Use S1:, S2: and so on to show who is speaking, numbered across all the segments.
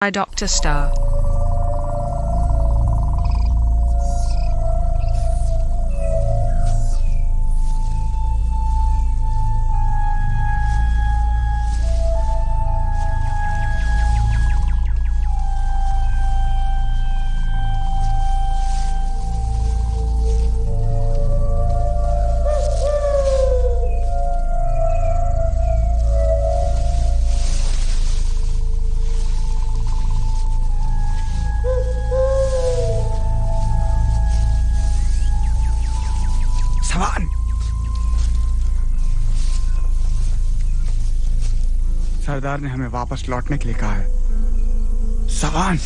S1: by Dr. Star.
S2: सरदार ने हमें वापस लौटने के लिए कहा है। सवान।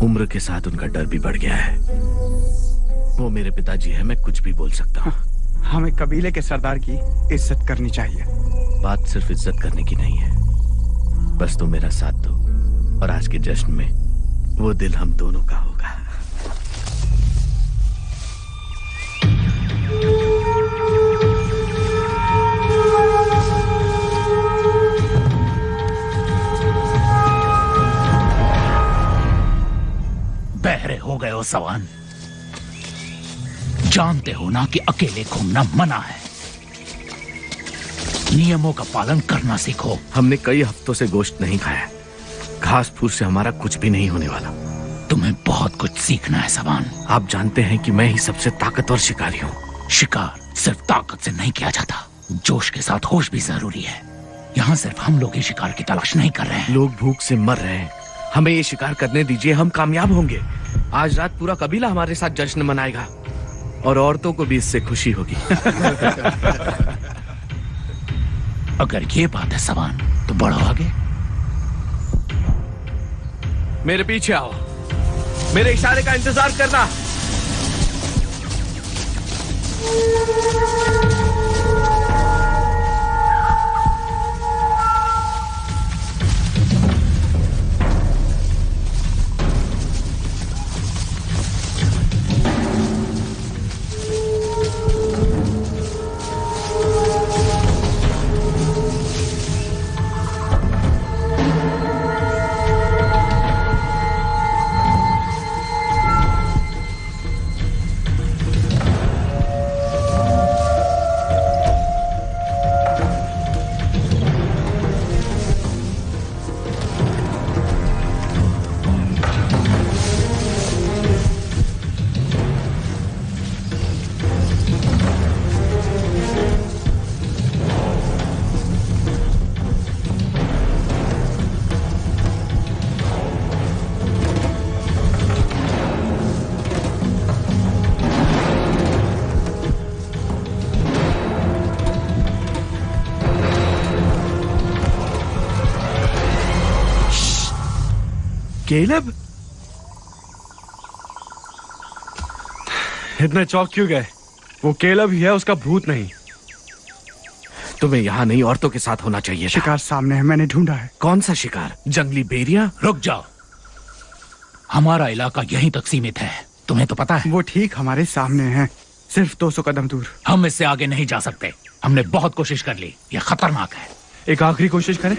S3: उम्र के साथ उनका डर भी बढ़ गया है। वो मेरे पिताजी हैं, मैं कुछ भी बोल सकता हूँ।
S2: हमें कबीले के सरदार की इज्जत करनी चाहिए।
S3: बात सिर्फ इज्जत करने की नहीं है, बस तुम मेरा साथ दो और आज के जश्न में वो दिल हम दोनों का होगा।
S4: बहरे हो गए हो सवान। जानते हो ना कि अकेले घूमना मना है। नियमों का पालन करना सीखो।
S3: हमने कई हफ्तों से गोश्त नहीं खाया। घास फूस से हमारा कुछ भी नहीं होने वाला।
S4: तुम्हें बहुत कुछ सीखना है सवान।
S3: आप जानते हैं कि मैं ही सबसे ताकतवर शिकारी हूँ।
S4: शिकार सिर्फ ताकत से नहीं किया जाता, जोश के साथ होश भी जरूरी है। यहाँ सिर्फ हम लोग ही शिकार की तलाश नहीं कर रहे हैं।
S3: लोग भूख से मर रहे हैं, हमें ये शिकार करने दीजिए, हम कामयाब होंगे। आज रात पूरा कबीला हमारे साथ जश्न मनाएगा और औरतों को भी इससे खुशी होगी।
S4: अगर ये बात है सवान तो बढ़ो आगे।
S3: मेरे पीछे आओ, मेरे इशारे का इंतजार करना। केलब,
S2: इतने चौक क्यों गए? वो केलब ही है, उसका भूत नहीं।
S3: तुम्हें यहाँ नहीं औरतों के साथ होना चाहिए।
S2: शिकार सामने है, मैंने ढूंढा है।
S3: कौन सा शिकार? जंगली बेरिया?
S4: रुक जाओ, हमारा इलाका यहीं तक सीमित है, तुम्हें तो पता है।
S2: वो ठीक हमारे सामने है, सिर्फ 200 कदम दूर।
S4: हम इससे आगे नहीं जा सकते। हमने बहुत कोशिश कर ली, ये खतरनाक है।
S2: एक आखिरी कोशिश करें।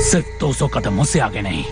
S4: सिर्फ 200 कदमों से आगे नहीं।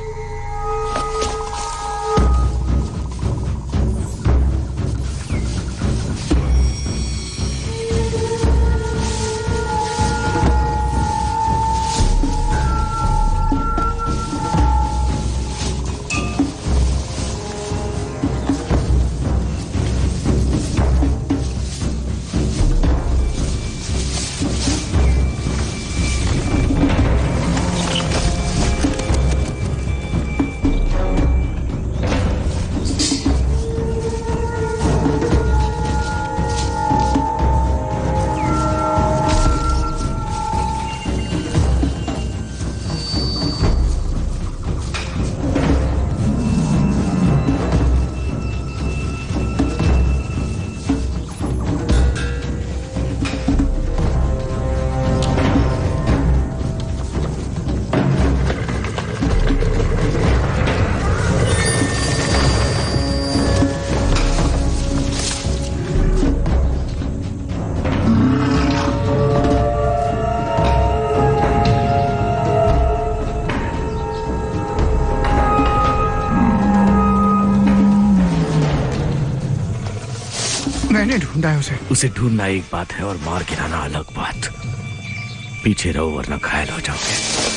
S2: ढूंढा है उसे?
S3: उसे ढूंढना एक बात है और मार गिराना अलग बात। पीछे रहो वरना घायल हो जाओगे।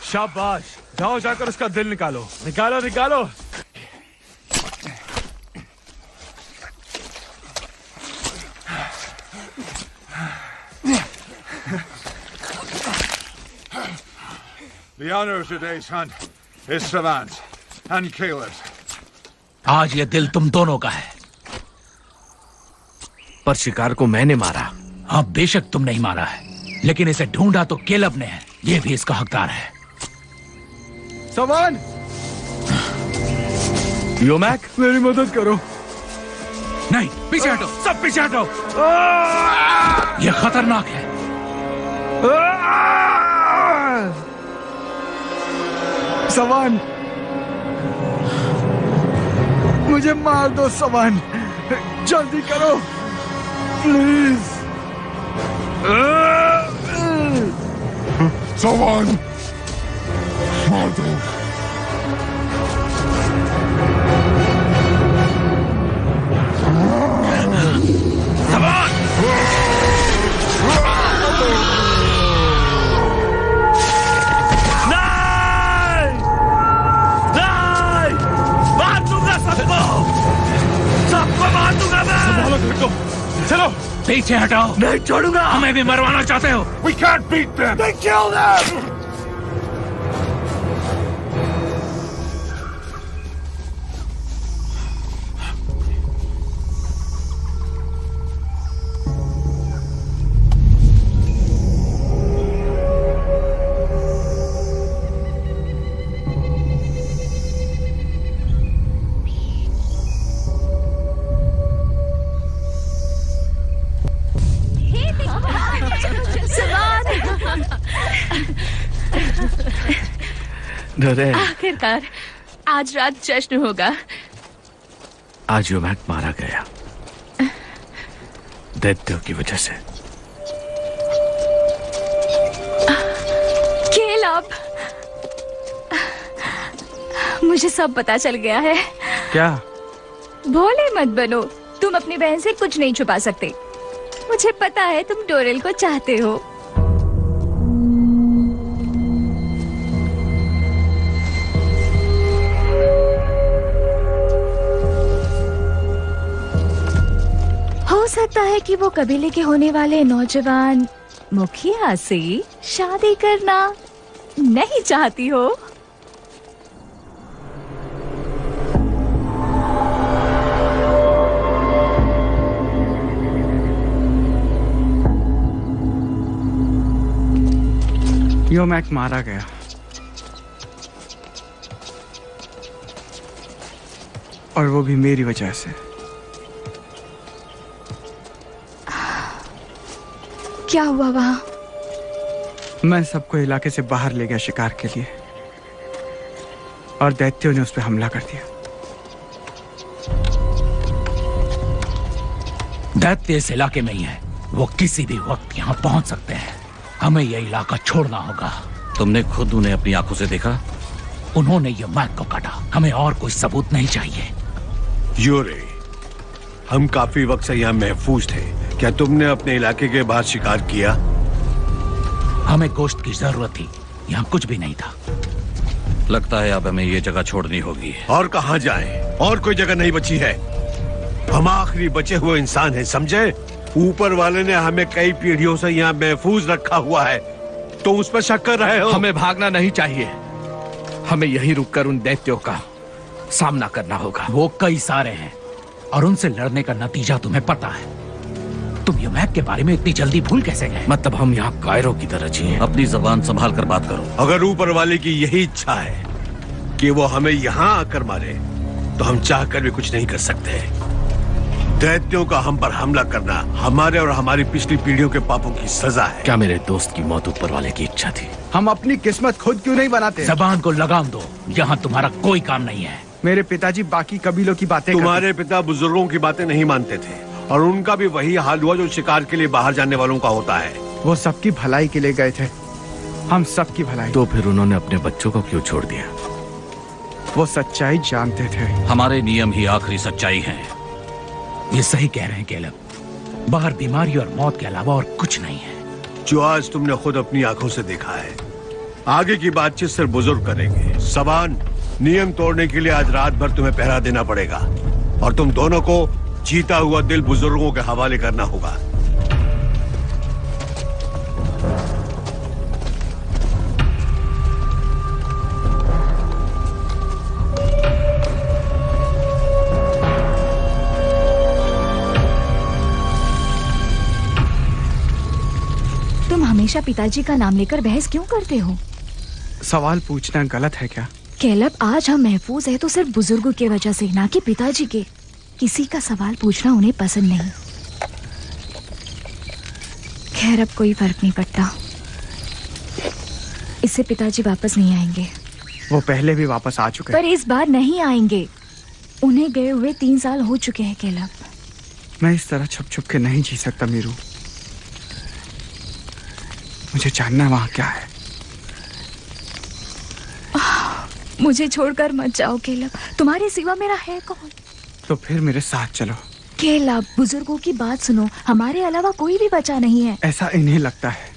S1: शाबाश, जाओ जाकर उसका दिल निकालो। निकालो निकालो।
S5: The honor of today's hunt is Savant's and Caleb's.
S4: आज ये दिल तुम दोनों का है।
S3: पर शिकार को मैंने मारा।
S4: हाँ, बेशक तुम नहीं मारा है, लेकिन इसे ढूंढा तो केलब ने है। ये भी इसका हकदार है।
S2: सवान!
S3: योमैक,
S2: मेरी मदद करो।
S4: नहीं, पीछे हटो, सब पीछे हटो। ये खतरनाक है।
S2: सवान, मुझे मार दो सवान, जल्दी करो प्लीज।
S5: Savan! मार दो।
S1: चलो
S4: पीछे हटाओ।
S3: नहीं छोड़ूंगा।
S4: हमें भी मरवाना चाहते हो?
S5: We can't beat them! They killed them!
S6: आखिरकार आज रात जश्न होगा।
S3: आज योमैक मारा गया दैत्यों की वजह से।
S6: केलब, मुझे सब पता चल गया है।
S2: क्या?
S6: भोले मत बनो, तुम अपनी बहन से कुछ नहीं छुपा सकते। मुझे पता है तुम डोरेल को चाहते हो। हो सकता है कि वो कबीले के होने वाले नौजवान मुखिया से शादी करना नहीं चाहती हो।
S2: योमैक मारा गया। और वो भी मेरी वजह से।
S6: क्या हुआ वहाँ?
S2: मैं सबको इलाके से बाहर ले गया शिकार के लिए और दैत्यों ने उस पर हमला कर दिया।
S4: दैत्य इस इलाके में ही है, वो किसी भी वक्त यहाँ पहुंच सकते हैं। हमें यह इलाका छोड़ना होगा।
S7: तुमने खुद उन्हें अपनी आंखों से देखा?
S4: उन्होंने ये मैक को काटा। हमें और कोई सबूत नहीं चाहिए।
S8: यूरे, हम काफी वक्त से यहाँ महफूज थे। क्या तुमने अपने इलाके के बाहर शिकार किया?
S4: हमें गोश्त की जरूरत थी, यहाँ कुछ भी नहीं था।
S7: लगता है अब हमें ये जगह छोड़नी होगी।
S8: और कहाँ जाएं? और कोई जगह नहीं बची है। हम आखिरी बचे हुए इंसान हैं, समझे? ऊपर वाले ने हमें कई पीढ़ियों से यहाँ महफूज रखा हुआ है, तो उस पर शक कर रहे हो?
S3: हमें भागना नहीं चाहिए, हमें यहीं रुककर उन दैत्यों का सामना करना होगा।
S4: वो कई सारे हैं और उनसे लड़ने का नतीजा तुम्हें पता है। तुम ये मैप के बारे में इतनी जल्दी भूल कैसे गए?
S3: मतलब हम यहाँ कायरों की तरह जिए।
S7: अपनी जबान संभाल कर बात करो।
S8: अगर ऊपर वाले की यही इच्छा है कि वो हमें यहाँ आकर मारे, तो हम चाहकर भी कुछ नहीं कर सकते। दैत्यों का हम पर हमला करना हमारे और हमारी पिछली पीढ़ियों के पापों की सजा है।
S3: क्या मेरे दोस्त की मौत ऊपर वाले की इच्छा थी?
S2: हम अपनी किस्मत खुद क्यों नहीं बनाते?
S4: जबान को लगाम दो, यहाँ तुम्हारा कोई काम नहीं है।
S2: मेरे पिताजी बाकी कबीलों की बातें
S8: तुम्हारे पिता बुजुर्गों की बातें नहीं मानते थे और उनका भी वही हाल हुआ जो शिकार के लिए बाहर जाने वालों का होता है।
S2: वो सबकी भलाई के लिए गए थे, हम सबकी भलाई।
S3: तो फिर उन्होंने अपने बच्चों को क्यों छोड़ दिया?
S2: वो सच्चाई जानते थे।
S7: हमारे नियम ही आखिरी सच्चाई है।
S4: ये सही कह रहे हैं केलब, बाहर बीमारी और मौत के अलावा और कुछ नहीं है।
S8: जो आज तुमने खुद अपनी आंखों से देखा है। आगे की बातचीत सिर्फ बुजुर्ग करेंगे। सबान, नियम तोड़ने के लिए आज रात भर तुम्हें पहरा देना पड़ेगा और तुम दोनों को जीता हुआ दिल बुजुर्गों के हवाले करना होगा।
S6: तुम हमेशा पिताजी का नाम लेकर बहस क्यों करते हो?
S2: सवाल पूछना गलत है क्या?
S6: केलब, आज हम महफूज है तो सिर्फ बुजुर्गों की वजह से, ना कि पिताजी के। किसी का सवाल पूछना उन्हें पसंद नहीं। खैर, अब कोई फर्क नहीं पड़ता। इससे पिताजी वापस नहीं आएंगे।
S2: वो पहले भी वापस आ चुके
S6: पर इस बार नहीं आएंगे। उन्हें गए हुए 3 साल हो चुके हैं केलब।
S2: मैं इस तरह छुप छुप के नहीं जी सकता मीरू। मुझे जानना वहाँ क्या है।
S6: मुझे छोड़कर मत जाओ केलब, तुम्हारे सिवा मेरा है कौन?
S2: तो फिर मेरे साथ चलो।
S6: केलब, बुजुर्गों की बात सुनो, हमारे अलावा कोई भी बचा नहीं है।
S2: ऐसा इन्हें लगता है।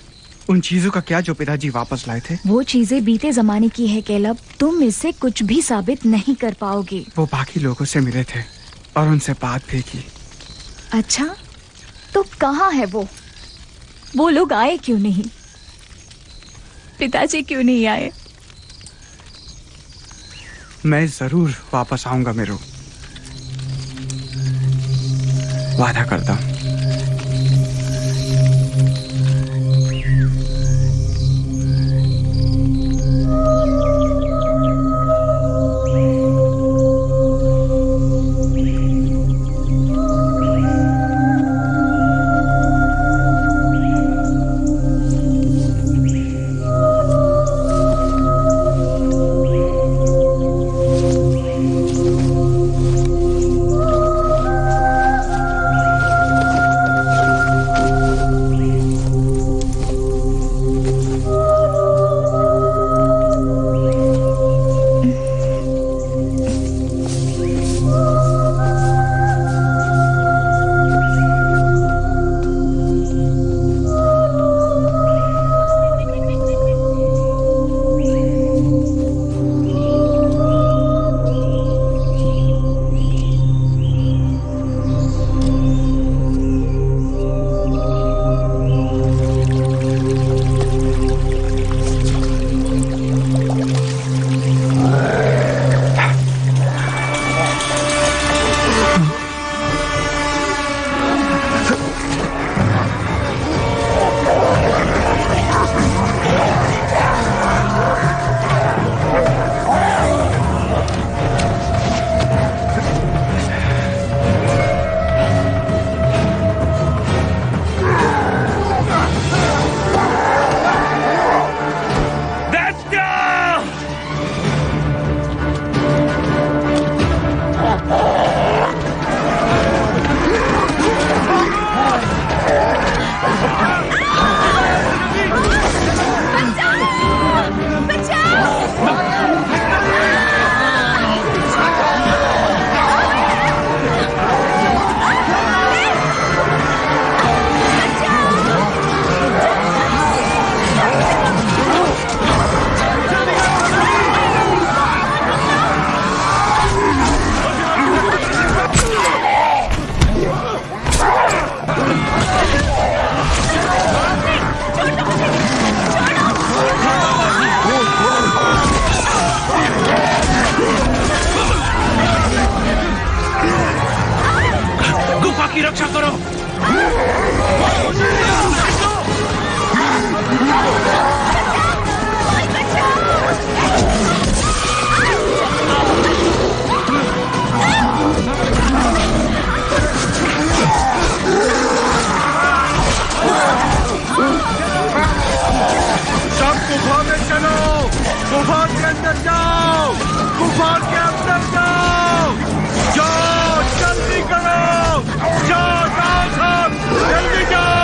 S2: उन चीजों का क्या जो पिताजी वापस लाए थे?
S6: वो चीजें बीते जमाने की है केलब, तुम इससे कुछ भी साबित नहीं कर पाओगे।
S2: वो बाकी लोगों से मिले थे और उनसे बात भी की।
S6: अच्छा, तो कहाँ है वो? वो लोग आए क्यों नहीं? पिताजी क्यों नहीं आए?
S2: मैं जरूर वापस आऊंगा मीरू, वादा करता हूँ।
S1: सब गुफा में चलो, गुफा के अंदर जाओ, गुफा के अंदर जाओ, जाओ जल्दी करो, जाओ जाओ सब जल्दी जाओ।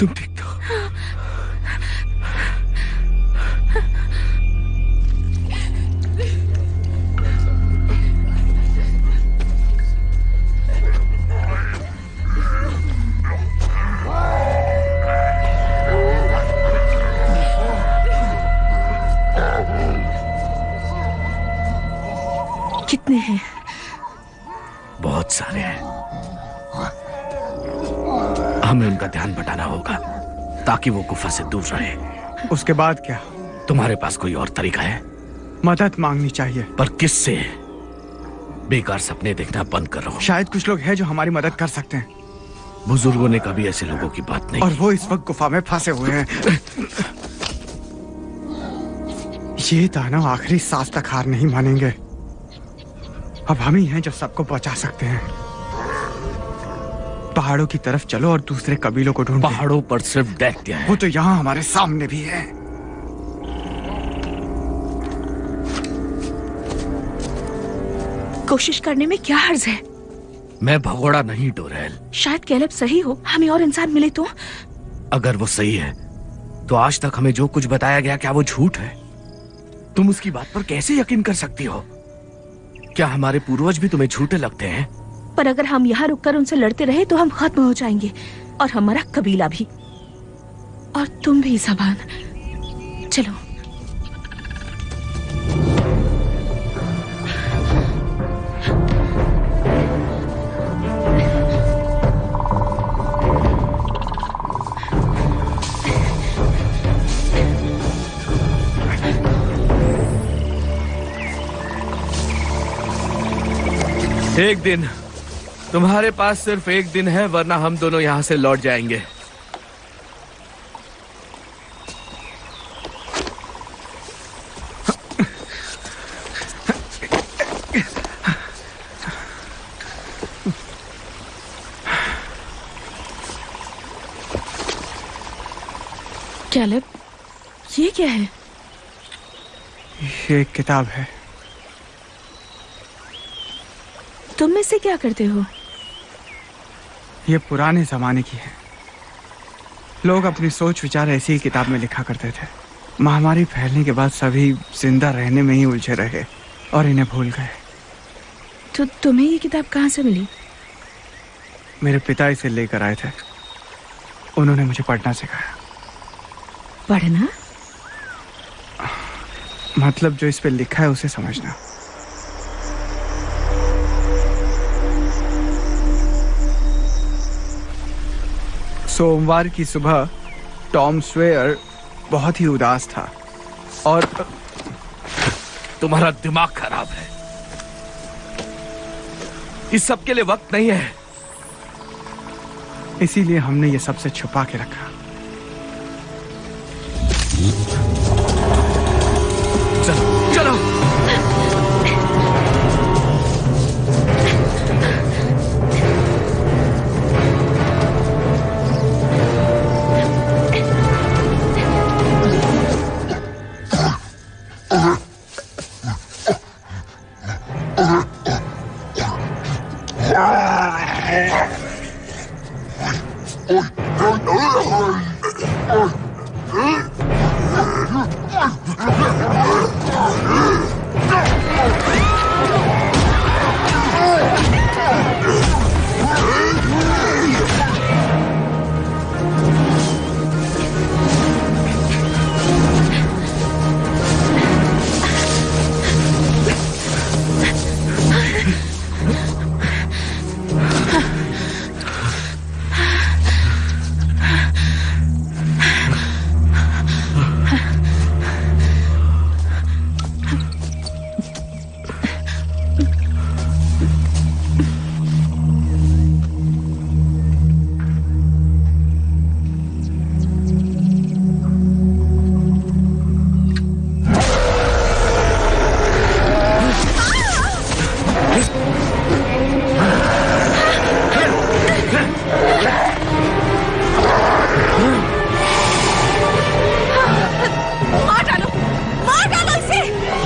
S3: तुम ठीक तो?
S6: कितने हैं?
S3: बहुत सारे हैं। हमें उनका ध्यान बटाना होगा ताकि वो गुफा से दूर रहे।
S2: उसके बाद क्या?
S3: तुम्हारे पास कोई और तरीका है?
S2: मदद मांगनी चाहिए।
S3: पर किससे? बेकार सपने देखना बंद करो।
S2: शायद कुछ लोग हैं जो हमारी मदद कर सकते हैं।
S3: बुजुर्गों ने कभी ऐसे लोगों की बात नहीं
S2: और वो इस वक्त गुफा में फंसे हुए हैं। ये दानव आखिरी सांस तक हार नहीं मानेंगे। अब हम ही हैं जो सबको बचा सकते हैं। पहाड़ों की तरफ चलो और दूसरे कबीलों को ढूंढो।
S3: पहाड़ों पर सिर्फ दैत्य है।
S2: वो तो यहाँ हमारे सामने भी है।
S6: कोशिश करने में क्या हर्ज है?
S3: मैं भगोड़ा नहीं डोरेल।
S6: शायद कैलेब सही हो, हमें और इंसान मिले तो।
S3: अगर वो सही है तो आज तक हमें जो कुछ बताया गया क्या वो झूठ है? तुम उसकी बात पर कैसे यकीन कर सकती हो? क्या हमारे पूर्वज भी तुम्हें झूठे लगते हैं?
S6: पर अगर हम यहाँ रुककर उनसे लड़ते रहे तो हम खत्म हो जाएंगे, और हमारा कबीला भी, और तुम भी ज़बान। चलो।
S3: एक दिन, तुम्हारे पास सिर्फ एक दिन है, वरना हम दोनों यहां से लौट जाएंगे।
S6: कैलेब, ये क्या है?
S2: ये एक किताब है।
S6: तुम इससे क्या करते हो?
S2: ये पुराने जमाने की है। लोग अपनी सोच विचार ऐसी ही किताब में लिखा करते थे। महामारी फैलने के बाद सभी जिंदा रहने में ही उलझे रहे और इन्हें भूल गए।
S6: तो तुम्हें ये किताब कहाँ से मिली?
S2: मेरे पिता इसे लेकर आए थे। उन्होंने मुझे पढ़ना सिखाया।
S6: पढ़ना?
S2: मतलब जो इस पे लिखा है उसे समझना। सोमवार की सुबह टॉम स्वेयर बहुत ही उदास था और
S3: तुम्हारा दिमाग खराब है। इस सब के लिए वक्त नहीं है।
S2: इसीलिए हमने ये सबसे छुपा के रखा।
S3: चलो चलो।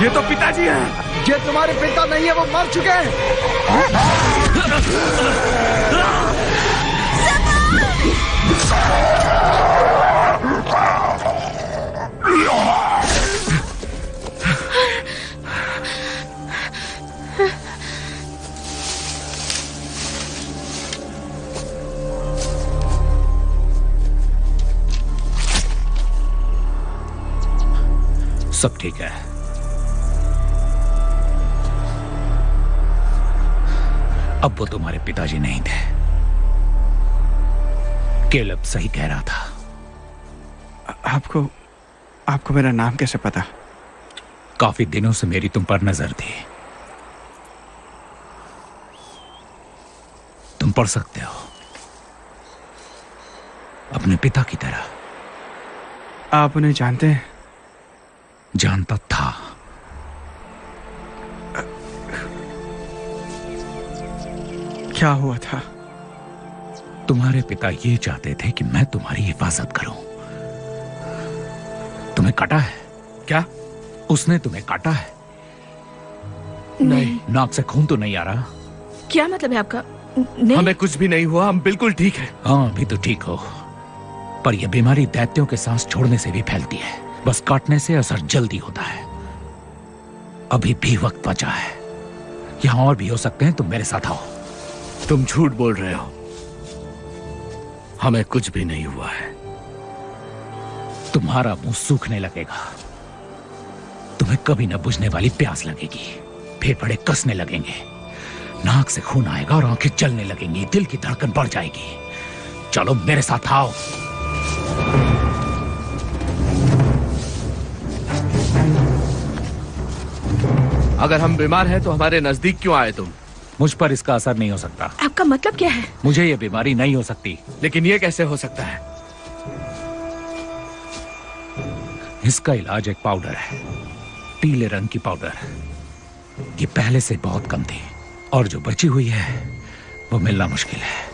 S2: ये तो पिताजी हैं। ये तुम्हारे पिता नहीं है, वो मर चुके हैं।
S4: सब ठीक है। अब वो तुम्हारे पिताजी नहीं थे। केलब सही कह रहा था।
S2: आपको मेरा नाम कैसे पता?
S4: काफी दिनों से मेरी तुम पर नजर थी। तुम पढ़ सकते हो अपने पिता की तरह।
S2: आप उन्हें जानते हैं?
S4: जानता था।
S2: क्या हुआ था?
S4: तुम्हारे पिता ये चाहते थे कि मैं तुम्हारी हिफाजत करूं। तुम्हें काटा है क्या? उसने तुम्हें काटा है?
S6: नहीं।
S4: नाक से खून तो नहीं आ रहा?
S6: क्या मतलब है आपका? नहीं।
S3: हमें कुछ भी नहीं हुआ, हम बिल्कुल ठीक है।
S4: हाँ, अभी तो ठीक हो, पर यह बीमारी दैत्यों के सांस छोड़ने से भी फैलती है, बस काटने से असर जल्दी होता है। अभी भी वक्त बचा है, यहां और भी हो सकते हैं, तुम मेरे साथ आओ।
S3: तुम झूठ बोल रहे हो, हमें कुछ भी नहीं हुआ है।
S4: तुम्हारा मुंह सूखने लगेगा, तुम्हें कभी न बुझने वाली प्यास लगेगी, फेफड़े कसने लगेंगे, नाक से खून आएगा और आंखें जलने लगेंगी, दिल की धड़कन बढ़ जाएगी। चलो मेरे साथ आओ।
S3: अगर हम बीमार हैं तो हमारे नजदीक क्यों आए तुम?
S4: मुझ पर इसका असर नहीं हो सकता।
S6: आपका मतलब क्या है?
S4: मुझे ये बीमारी नहीं हो सकती।
S3: लेकिन ये कैसे हो सकता है?
S4: इसका इलाज एक पाउडर है, पीले रंग की पाउडर। ये पहले से बहुत कम थी और जो बची हुई है वो मिलना मुश्किल है।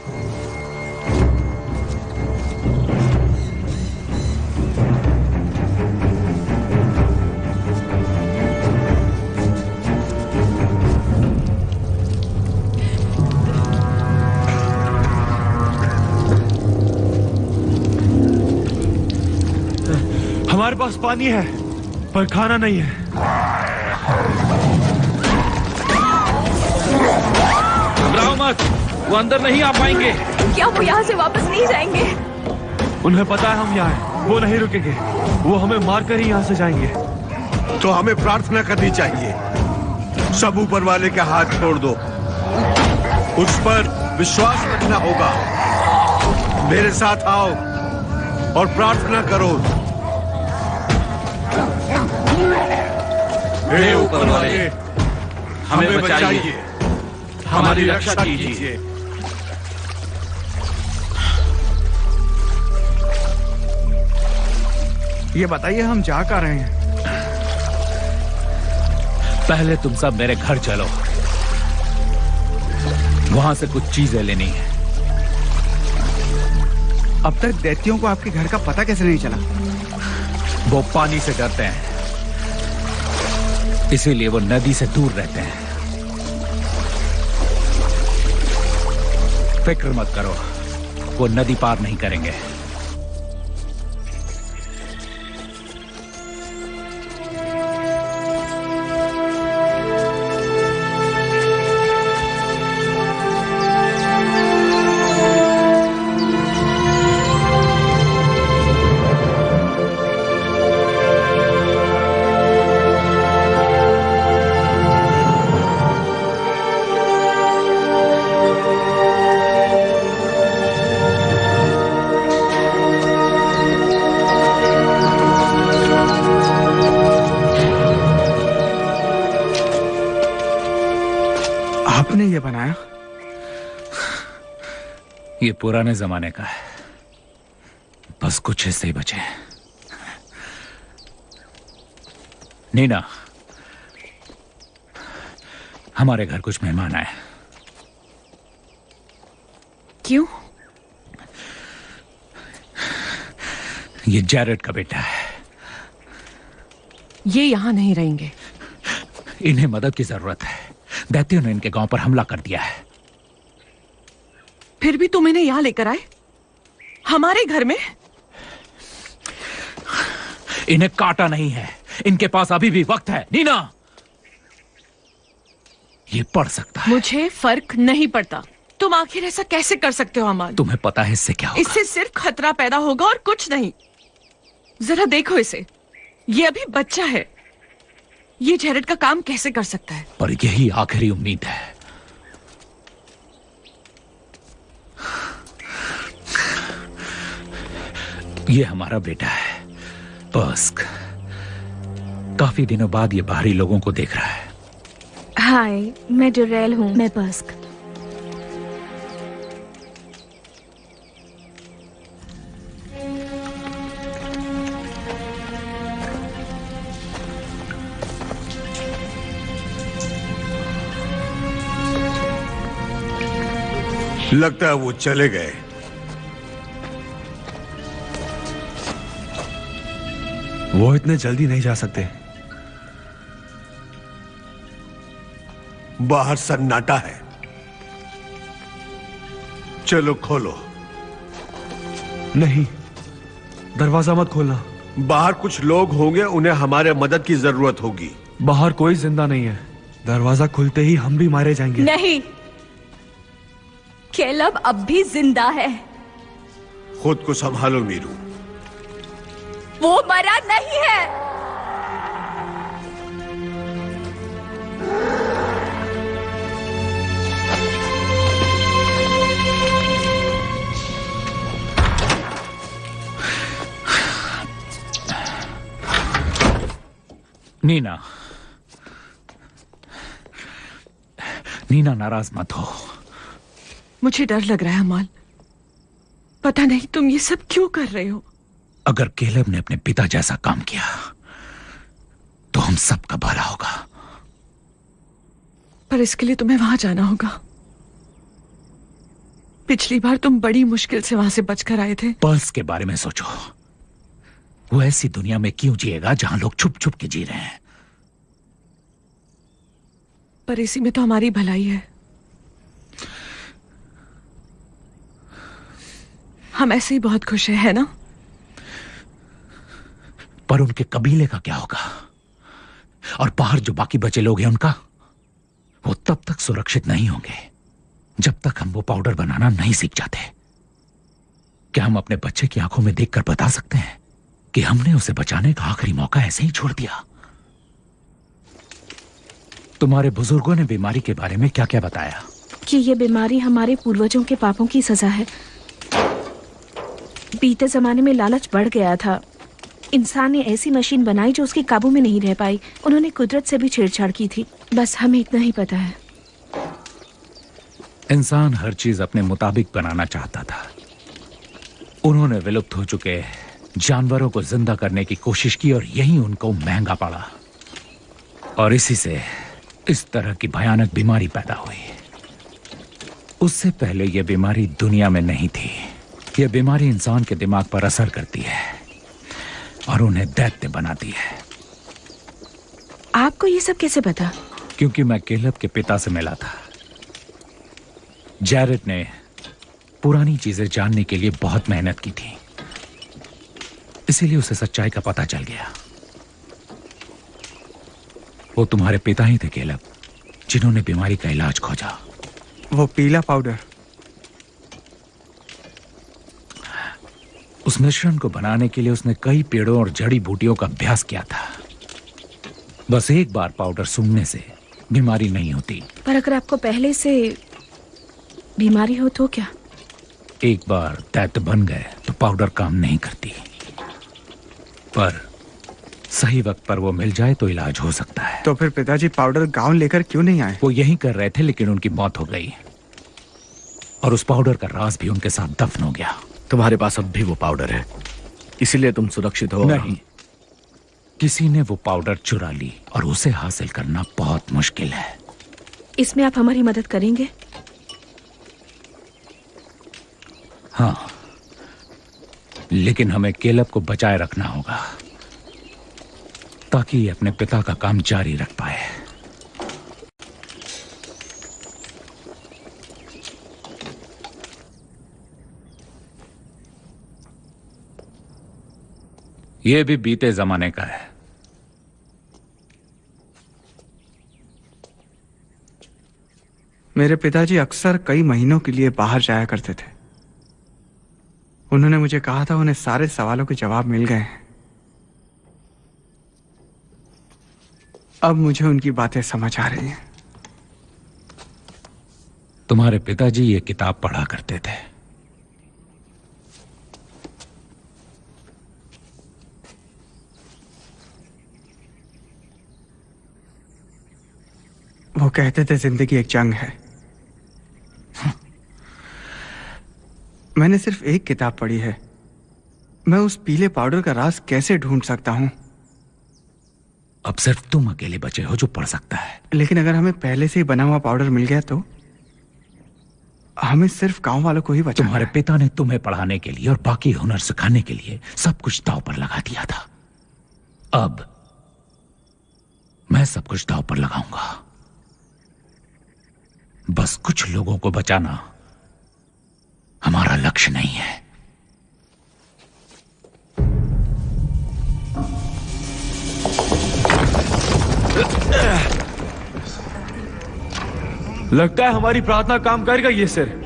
S1: हमारे पास पानी है पर खाना नहीं है।
S3: घबराओ मत, वो अंदर नहीं आ पाएंगे।
S6: क्या वो यहाँ से वापस नहीं जाएंगे?
S1: उन्हें पता है हम यहाँ हैं, वो नहीं रुकेंगे, वो हमें मारकर ही यहाँ से जाएंगे।
S8: तो हमें प्रार्थना करनी चाहिए, सब ऊपर वाले के हाथ छोड़ दो, उस पर विश्वास रखना होगा। मेरे साथ आओ और प्रार्थना करो।
S7: हे ऊपर वाले, हमें बचाइए, हमारी रक्षा कीजिए।
S2: ये बताइए हम जा कहाँ रहे हैं?
S4: पहले तुम सब मेरे घर चलो, वहां से कुछ चीजें लेनी है।
S2: अब तक दैत्यों को आपके घर का पता कैसे नहीं चला?
S4: वो पानी से डरते हैं, इसीलिए वो नदी से दूर रहते हैं। फिक्र मत करो, वो नदी पार नहीं करेंगे।
S2: आपने ये बनाया?
S4: ये पुराने जमाने का है, बस कुछ हिस्से ही बचे हैं। नीना, हमारे घर कुछ मेहमान आए।
S6: क्यों?
S4: ये जैरेड का बेटा है।
S9: ये यहाँ नहीं रहेंगे।
S4: इन्हें मदद की जरूरत है, दैत्यों ने इनके गांव पर हमला कर दिया है।
S9: फिर भी तुम इन्हें यहाँ लेकर आए, हमारे घर में?
S4: इन्हें काटा नहीं है, इनके पास अभी भी वक्त है। नीना, ये पढ़ सकता है।
S9: मुझे फर्क नहीं पड़ता। तुम आखिर ऐसा कैसे कर सकते हो अमान?
S4: तुम्हें पता है इससे क्या होगा?
S9: इससे सिर्फ खतरा पैदा होगा और कुछ नहीं। जरा देखो इसे, ये अभी बच्चा है। ये जैरेड का काम कैसे कर सकता है?
S4: पर यही आखिरी उम्मीद है। ये हमारा बेटा है, पर्स्क। काफी दिनों बाद ये बाहरी लोगों को देख रहा है।
S6: हाय, मैं डोरेल हूँ। मैं पर्स्क।
S8: लगता है वो चले गए।
S1: वो इतने जल्दी नहीं जा सकते।
S8: बाहर सन्नाटा है, चलो खोलो।
S1: नहीं,
S7: दरवाजा मत खोलना।
S8: बाहर कुछ लोग होंगे, उन्हें हमारे मदद की जरूरत होगी।
S7: बाहर कोई जिंदा नहीं है। दरवाजा खुलते ही हम भी मारे जाएंगे।
S6: नहीं, केलब अब भी जिंदा है।
S8: खुद को संभालो मीरू।
S6: वो मरा नहीं है।
S4: नीना, नीना नाराज मत हो।
S9: मुझे डर लग रहा है अमाल। पता नहीं तुम ये सब क्यों कर रहे हो।
S4: अगर केलब ने अपने पिता जैसा काम किया तो हम सबका भला होगा।
S9: पर इसके लिए तुम्हें वहां जाना होगा। पिछली बार तुम बड़ी मुश्किल से वहां से बचकर आए थे।
S4: पर्स के बारे में सोचो। वो ऐसी दुनिया में क्यों जिएगा जहां लोग छुप छुप के जी रहे हैं।
S9: पर इसी में तो हमारी भलाई है। हम ऐसे ही बहुत खुश हैं, है ना?
S4: पर उनके कबीले का क्या होगा? और बाहर जो बाकी बचे लोग हैं उनका? वो तब तक सुरक्षित नहीं होंगे जब तक हम वो पाउडर बनाना नहीं सीख जाते। क्या हम अपने बच्चे की आंखों में देखकर बता सकते हैं कि हमने उसे बचाने का आखिरी मौका ऐसे ही छोड़ दिया? तुम्हारे बुजुर्गों ने बीमारी के बारे में क्या क्या बताया?
S6: कि ये बीमारी हमारे पूर्वजों के पापों की सजा है। बीते जमाने में लालच बढ़ गया था। इंसान ने ऐसी मशीन बनाई जो उसके काबू में नहीं रह पाई। उन्होंने कुदरत से भी छेड़छाड़ की थी। बस हमें इतना ही पता है।
S4: इंसान हर चीज अपने मुताबिक बनाना चाहता था। उन्होंने विलुप्त हो चुके जानवरों को जिंदा करने की कोशिश की और यही उनको महंगा पड़ा। और इसी से इस तरह की भयानक बीमारी पैदा हुई। उससे पहले यह बीमारी दुनिया में नहीं थी। यह बीमारी इंसान के दिमाग पर असर करती है और उन्हें दैत्य बनाती है।
S6: आपको ये सब कैसे पता?
S4: क्योंकि मैं केलब के पिता से मिला था। जैरेड ने पुरानी चीजें जानने के लिए बहुत मेहनत की थी, इसीलिए उसे सच्चाई का पता चल गया। वो तुम्हारे पिता ही थे केलब, जिन्होंने बीमारी का इलाज खोजा।
S2: वो पीला पाउडर।
S4: उस मिश्रण को बनाने के लिए उसने कई पेड़ों और जड़ी बूटियों का अभ्यास किया था। बस एक बार पाउडर सूंघने से बीमारी नहीं होती।
S6: पर अगर आपको पहले से बीमारी हो तो क्या?
S4: एक बार दैत्य बन गए तो पाउडर काम नहीं करती। पर सही वक्त पर वो मिल जाए तो इलाज हो सकता है।
S2: तो फिर पिताजी पाउडर गांव लेकर क्यों नहीं आए?
S4: वो यही कर रहे थे, लेकिन उनकी मौत हो गई और उस पाउडर का राज भी उनके साथ दफन हो गया।
S3: तुम्हारे पास अब भी वो पाउडर है, इसीलिए तुम सुरक्षित हो।
S4: नहीं, किसी ने वो पाउडर चुरा ली और उसे हासिल करना बहुत मुश्किल है।
S6: इसमें आप हमारी मदद करेंगे?
S4: हाँ, लेकिन हमें केलब को बचाए रखना होगा ताकि ये अपने पिता का काम जारी रख पाए। ये भी बीते जमाने का है।
S2: मेरे पिताजी अक्सर कई महीनों के लिए बाहर जाया करते थे। उन्होंने मुझे कहा था उन्हें सारे सवालों के जवाब मिल गए हैं। अब मुझे उनकी बातें समझ आ रही हैं।
S4: तुम्हारे पिताजी ये किताब पढ़ा करते थे।
S2: वो कहते थे जिंदगी एक जंग है। मैंने सिर्फ एक किताब पढ़ी है। मैं उस पीले पाउडर का राज कैसे ढूंढ सकता हूं?
S4: अब सिर्फ तुम अकेले बचे हो जो पढ़ सकता है।
S2: लेकिन अगर हमें पहले से ही बना हुआ पाउडर मिल गया तो हमें सिर्फ गांव वालों को ही बचाना
S4: तुम्हारे
S2: है।
S4: पिता ने तुम्हें पढ़ाने के लिए और बाकी हुनर सिखाने के लिए सब कुछ दांव पर लगा दिया था। अब मैं सब कुछ दांव पर लगाऊंगा। बस कुछ लोगों को बचाना हमारा लक्ष्य नहीं है।
S7: लगता है हमारी प्रार्थना काम कर गई है सर।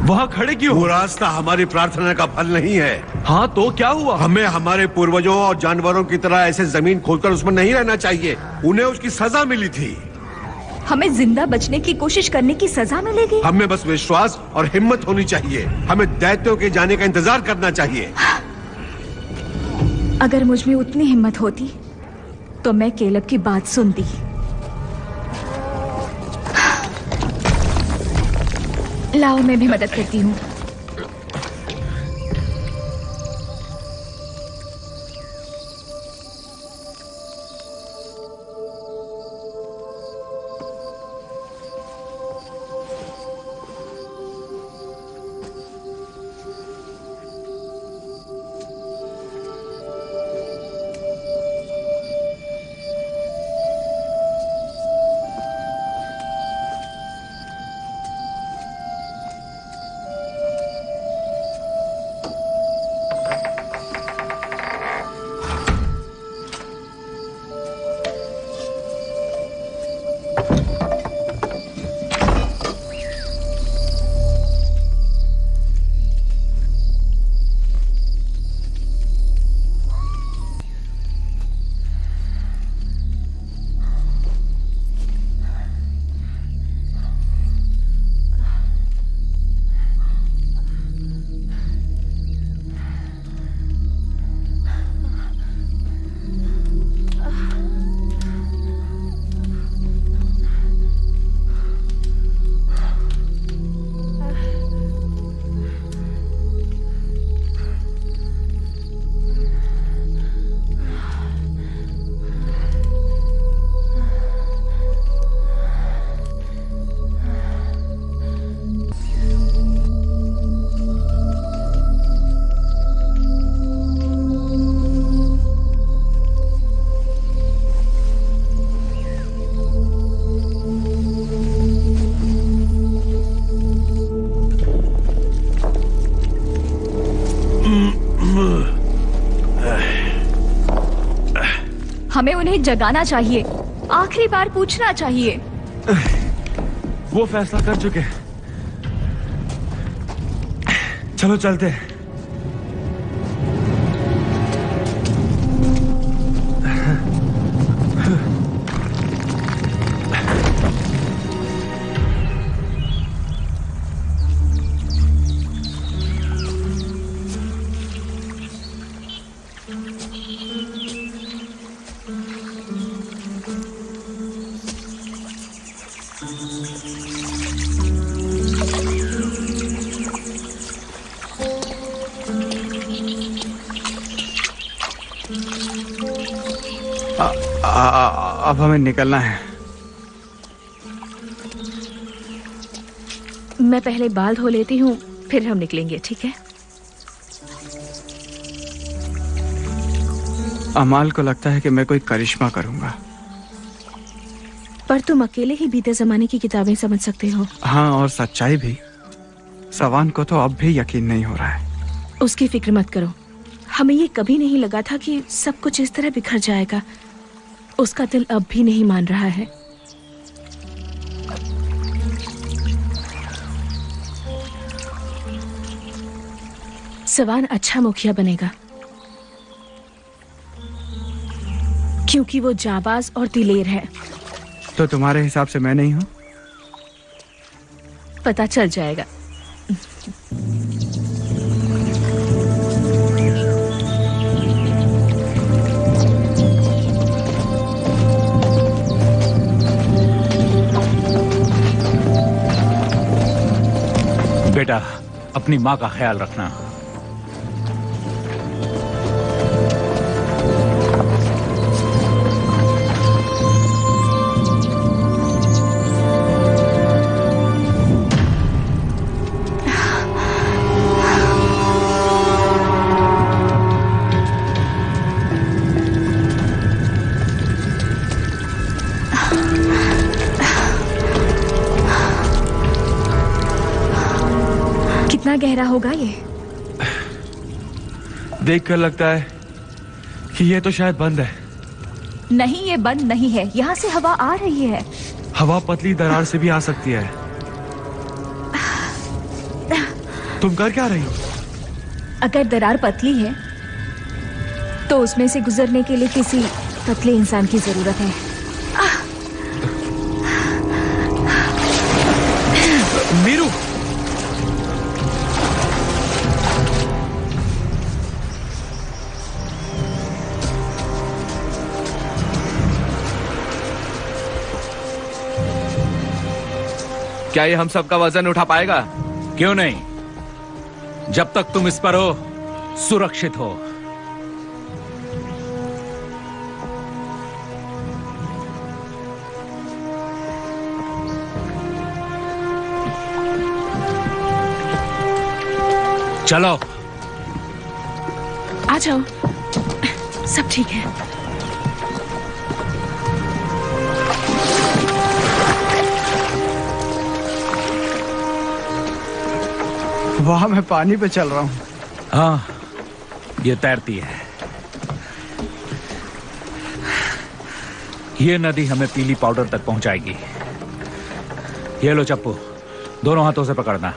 S7: वहां खड़े क्यों?
S8: वो रास्ता हमारी प्रार्थना का फल नहीं है।
S7: हाँ तो क्या हुआ?
S8: हमें हमारे पूर्वजों और जानवरों की तरह ऐसे जमीन खोदकर उसमें नहीं रहना चाहिए। उन्हें उसकी सजा मिली थी।
S6: हमें जिंदा बचने की कोशिश करने की सजा मिलेगी?
S8: हमें बस विश्वास और हिम्मत होनी चाहिए। हमें दैत्यों के जाने का इंतजार करना चाहिए।
S6: अगर मुझ में उतनी हिम्मत होती तो मैं केलब की बात सुनती। लाओ मैं भी मदद करती हूँ। हमें उन्हें जगाना चाहिए, आखिरी बार पूछना चाहिए।
S7: वो फैसला कर चुके। चलो चलते।
S2: अब हमें निकलना है।
S6: मैं पहले बाल धो लेती हूँ, फिर हम निकलेंगे, ठीक है?
S2: अमाल को लगता है कि मैं कोई करिश्मा करूंगा।
S6: पर तुम अकेले ही बीते जमाने की किताबें समझ सकते हो।
S2: हाँ, और सच्चाई भी। सवान को तो अब भी यकीन नहीं हो रहा है।
S6: उसकी फिक्र मत करो। हमें ये कभी नहीं लगा था कि सब कुछ इस तरह बिखर जाएगा। उसका दिल अब भी नहीं मान रहा है। सवान अच्छा मुखिया बनेगा क्योंकि वो जाबाज और दिलेर है।
S2: तो तुम्हारे हिसाब से मैं नहीं हूं?
S6: पता चल जाएगा।
S4: बेटा, अपनी माँ का ख्याल रखना।
S6: कितना गहरा होगा ये?
S7: देखकर लगता है
S2: ये तो शायद बंद है।
S6: नहीं, ये बंद नहीं है। यहाँ से हवा आ रही है।
S2: हवा पतली दरार से भी आ सकती है। तुम कर क्या रही हो?
S6: अगर दरार पतली है तो उसमें से गुजरने के लिए किसी पतले इंसान की जरूरत है।
S2: मीरू,
S3: क्या ये हम सबका वजन उठा पाएगा?
S4: क्यों नहीं, जब तक तुम इस पर हो सुरक्षित हो। चलो
S9: आ जाओ, सब ठीक है।
S2: वहां मैं पानी पे चल रहा हूँ।
S4: हाँ, ये तैरती है। ये नदी हमें पीली पाउडर तक पहुंचाएगी। ये लो चप्पू, दोनों हाथों से पकड़ना।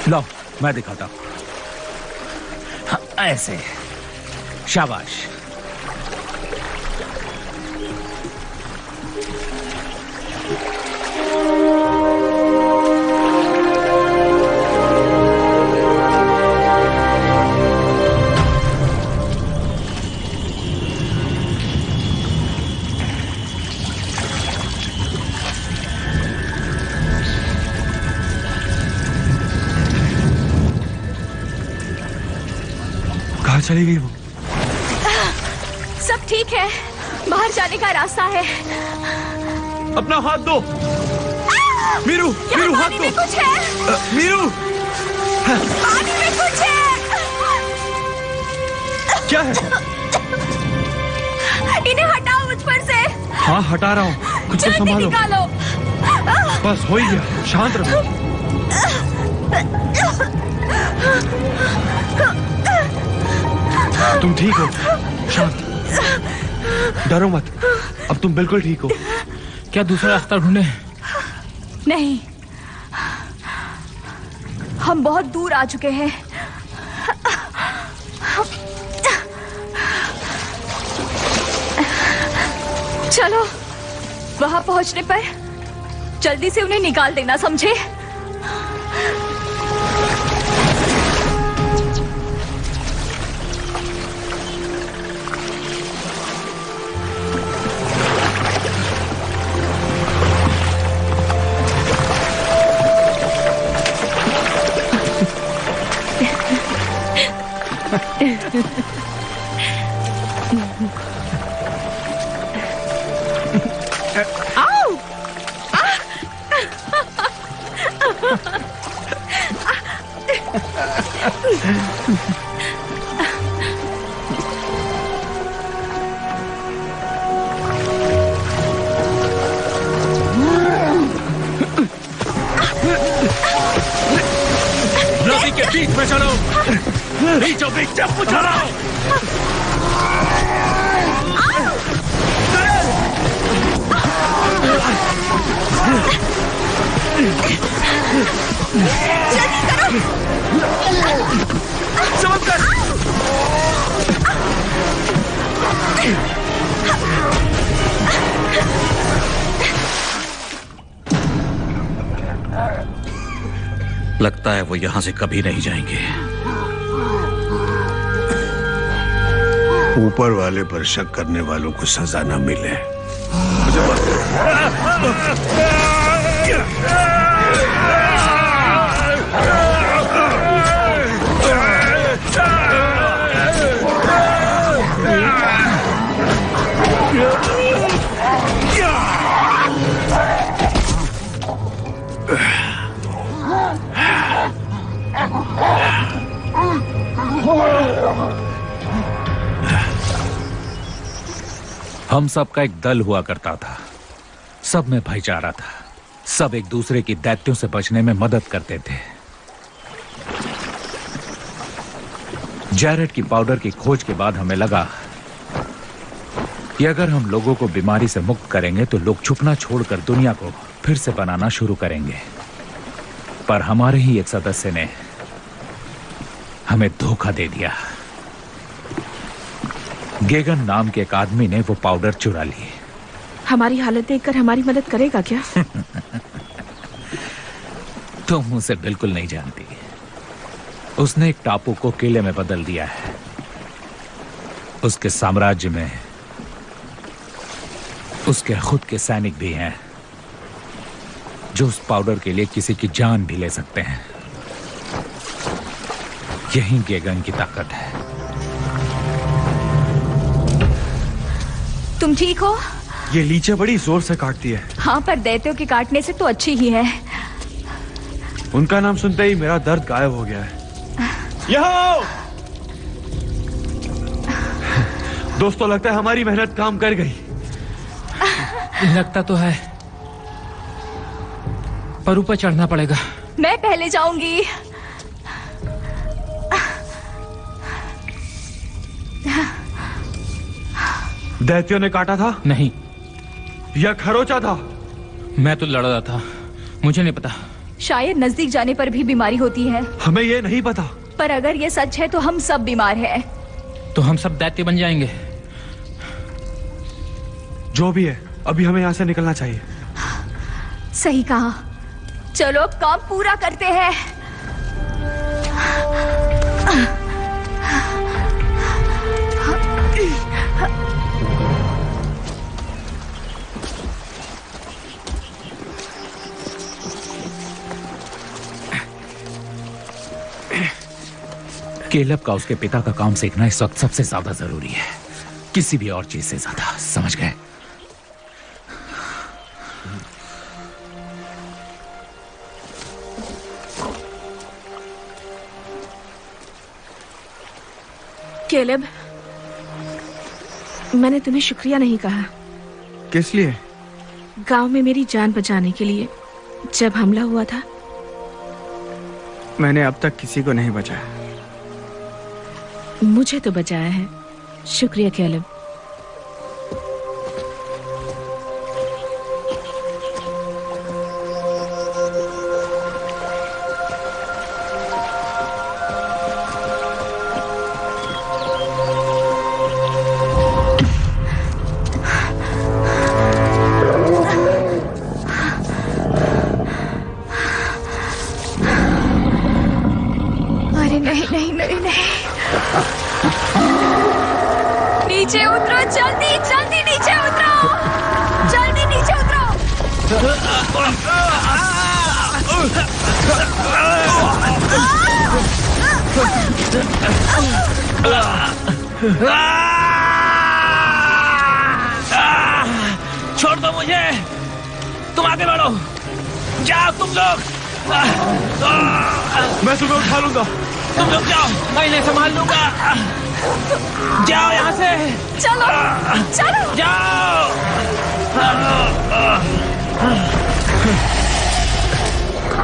S4: लो, मैं दिखाता हूं। हाँ, ऐसे। शाबाश।
S2: कहाँ चली गई वो?
S6: सब ठीक है, बाहर जाने का रास्ता है।
S2: अपना हाथ दो। मीरू, मीरू हाथ दो।
S6: कुछ है
S2: मीरू,
S6: पानी में कुछ है।
S2: क्या है?
S6: इन्हें हटाओ मुझ पर से।
S2: हाँ, हटा रहा हूँ। खुद को
S6: जल्दी
S2: संभालो।
S6: निकालो।
S2: बस हो ही गया, शांत रहो। तुम ठीक हो? शांत, डरो मत। अब तुम बिल्कुल ठीक हो।
S4: क्या दूसरा रास्ता ढूंढे?
S6: नहीं, हम बहुत दूर आ चुके हैं। चलो, वहां पहुंचने पर जल्दी से उन्हें निकाल देना, समझे?
S9: आओ!
S4: नदी के बीच में चलो, बीचों बीच चप्पू चलाओ। लगता है वो यहां से कभी नहीं जाएंगे।
S8: ऊपर वाले पर शक करने वालों को सजा न मिले।
S4: हम सबका एक दल हुआ करता था, सब में भाईचारा था, सब एक दूसरे की दैत्यों से बचने में मदद करते थे। जैरेड की पाउडर की खोज के बाद हमें लगा कि अगर हम लोगों को बीमारी से मुक्त करेंगे तो लोग छुपना छोड़कर दुनिया को फिर से बनाना शुरू करेंगे। पर हमारे ही एक सदस्य ने हमें धोखा दे दिया। गेगन नाम के एक आदमी ने वो पाउडर चुरा ली।
S9: हमारी हालत देखकर हमारी मदद करेगा क्या?
S4: तुम उसे बिल्कुल नहीं जानती। उसने एक टापू को किले में बदल दिया है। उसके साम्राज्य में उसके खुद के सैनिक भी हैं जो उस पाउडर के लिए किसी की जान भी ले सकते हैं। यही गेगन की ताकत है।
S6: तुम ठीक हो?
S2: ये लीचे बड़ी जोर से काटती है।
S6: हाँ, पर दैत्यों के काटने से तो अच्छी ही है।
S2: उनका नाम सुनते ही मेरा दर्द गायब हो गया है। दोस्तों, लगता है हमारी मेहनत काम कर गई।
S4: लगता तो है, पर ऊपर चढ़ना पड़ेगा।
S6: मैं पहले जाऊंगी।
S2: दैत्यों ने काटा था?
S4: नहीं।
S2: यह खरोचा था?
S4: मैं तो लड़ रहा था, मुझे नहीं पता।
S6: शायद नजदीक जाने पर भी बीमारी होती है।
S2: हमें यह नहीं पता।
S6: पर अगर ये सच है तो हम सब बीमार हैं।
S4: तो हम सब दैत्य बन जाएंगे।
S2: जो भी है, अभी हमें यहाँ से निकलना चाहिए।
S6: सही कहा। चलो अब काम पूरा करते हैं।
S4: केलब का उसके पिता का काम सीखना इस वक्त सबसे ज्यादा जरूरी है, किसी भी और चीज से ज्यादा। समझ गए?
S9: केलब, मैंने तुम्हें शुक्रिया नहीं कहा।
S2: किस लिए?
S9: गांव में मेरी जान बचाने के लिए। जब हमला हुआ था
S2: मैंने अब तक किसी को नहीं बचाया।
S9: मुझे तो बचाया है। शुक्रिया केलब।
S6: अरे नहीं नहीं नहीं नहीं, नीचे उतरो, जल्दी जल्दी नीचे उतरो, जल्दी नीचे उतरो।
S4: छोड़ दो मुझे, तुम आगे बढ़ो। जाओ तुम लोग।
S2: मैं तुम्हें उठा लूंगा।
S4: तुम लोग जाओ, मैं इन्हें संभाल लूंगा। जाओ यहाँ से।
S6: चलो चलो
S4: जाओ।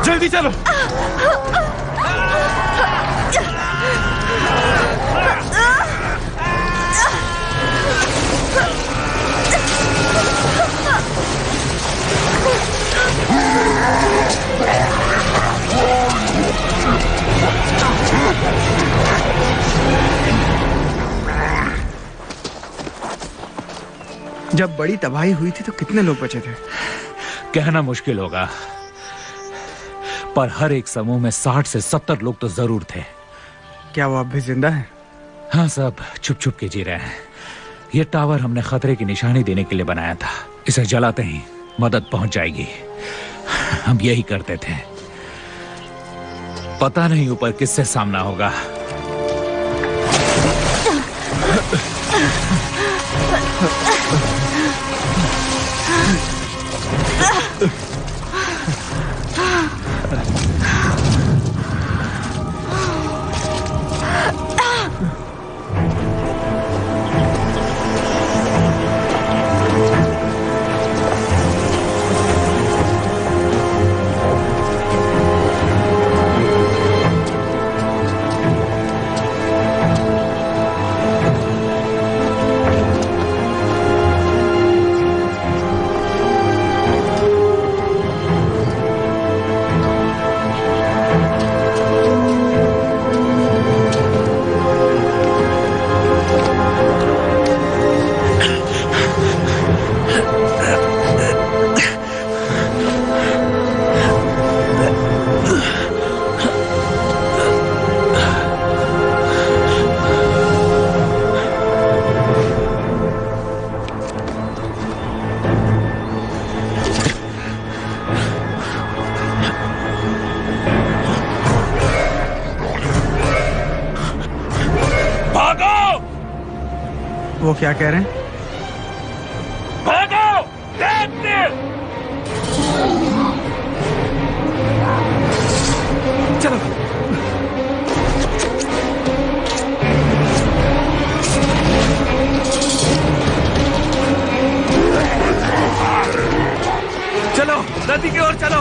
S2: जल्दी चलो। जब बड़ी तबाही हुई थी तो कितने लोग बचे थे?
S4: कहना मुश्किल होगा, पर हर एक समूह में 60 से 70 लोग तो जरूर थे।
S2: क्या वो अब भी जिंदा है?
S4: हाँ, सब छुप छुप के जी रहे हैं। ये टावर हमने खतरे की निशानी देने के लिए बनाया था। इसे जलाते ही मदद पहुंच जाएगी। हम यही करते थे। पता नहीं ऊपर किससे सामना होगा।
S2: वो क्या कह रहे हैं?
S1: भागो! देखते!
S2: चलो।
S3: चलो, नदी की ओर चलो।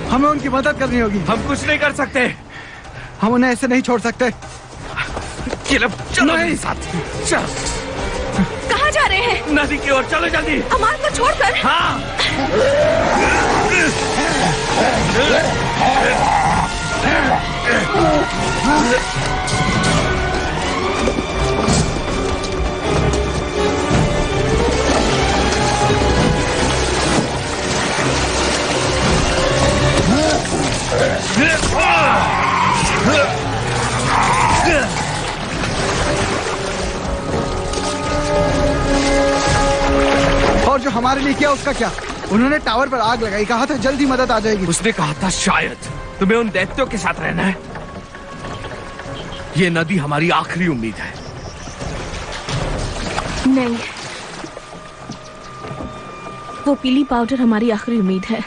S2: हमें उनकी मदद करनी होगी।
S3: हम कुछ नहीं कर सकते।
S2: हम उन्हें ऐसे नहीं छोड़ सकते।
S3: चलो मेरे साथ। चल।
S9: कहाँ जा रहे हैं?
S3: नदी की ओर चलो जल्दी।
S9: अमान को छोड़कर।
S3: हाँ।
S2: और जो हमारे लिए किया उसका क्या? उन्होंने टावर पर आग लगाई, कहा था जल्दी मदद आ जाएगी।
S3: उसने कहा था शायद तुम्हें उन दैत्यों के साथ रहना है। ये नदी हमारी आखिरी उम्मीद है।
S9: नहीं, वो पीली पाउडर हमारी आखिरी उम्मीद है।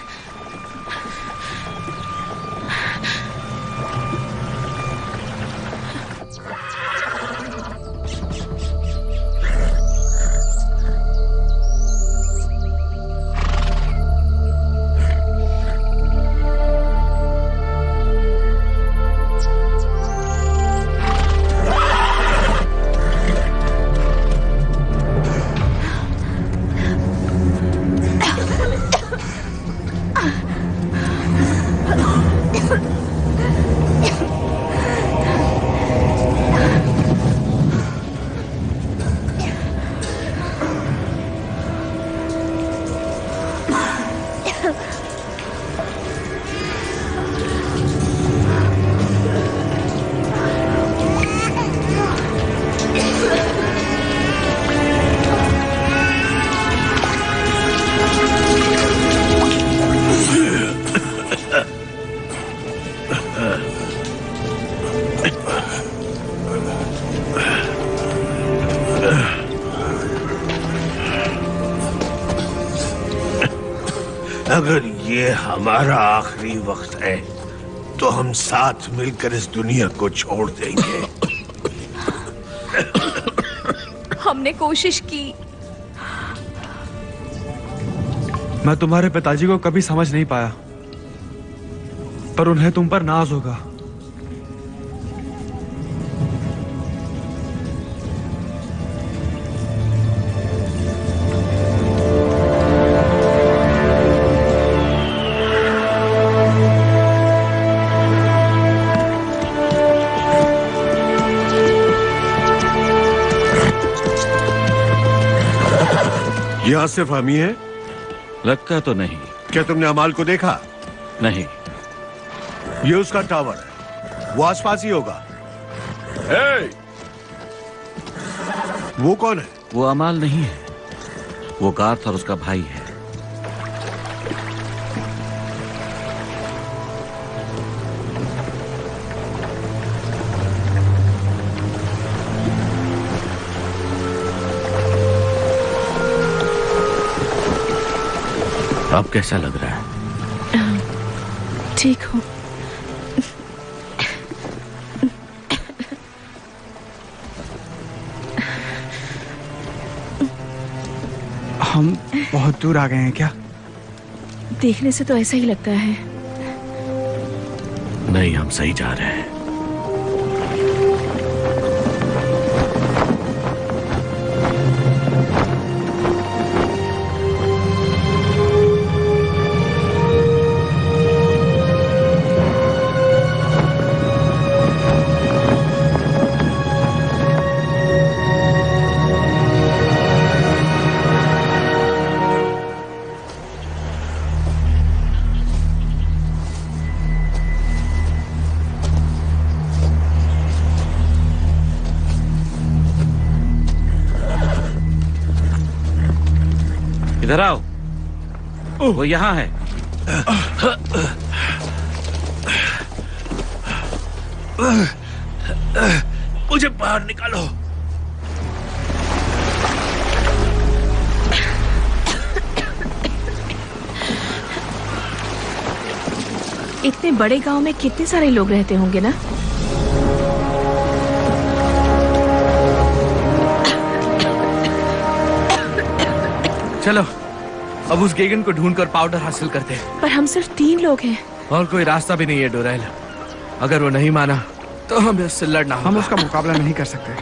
S8: अगर ये हमारा आखिरी वक्त है तो हम साथ मिलकर इस दुनिया को छोड़ देंगे।
S6: हमने कोशिश की।
S2: मैं तुम्हारे पिताजी को कभी समझ नहीं पाया, पर उन्हें तुम पर नाज होगा।
S8: यहाँ सिर्फ हम ही हैं?
S7: लगता तो नहीं।
S8: क्या तुमने अमाल को देखा?
S7: नहीं।
S8: ये उसका टावर है, वो आसपास ही होगा। वो कौन है?
S7: वो अमाल नहीं है, वो गार्थ और उसका भाई है। अब कैसा लग रहा है?
S9: ठीक हूँ।
S2: हम बहुत दूर आ गए हैं क्या?
S9: देखने से तो ऐसा ही लगता है।
S7: नहीं, हम सही जा रहे हैं। इधर आओ, वो यहाँ है।
S3: मुझे बाहर निकालो।
S9: इतने बड़े गांव में कितने सारे लोग रहते होंगे ना।
S3: चलो अब उस गेगन को ढूंढकर पाउडर हासिल करते हैं।
S9: पर हम सिर्फ 3 लोग हैं।
S3: और कोई रास्ता भी नहीं है डोरेल। अगर वो नहीं माना तो हमें उससे लड़ना होगा।
S2: हम उसका मुकाबला नहीं कर सकते,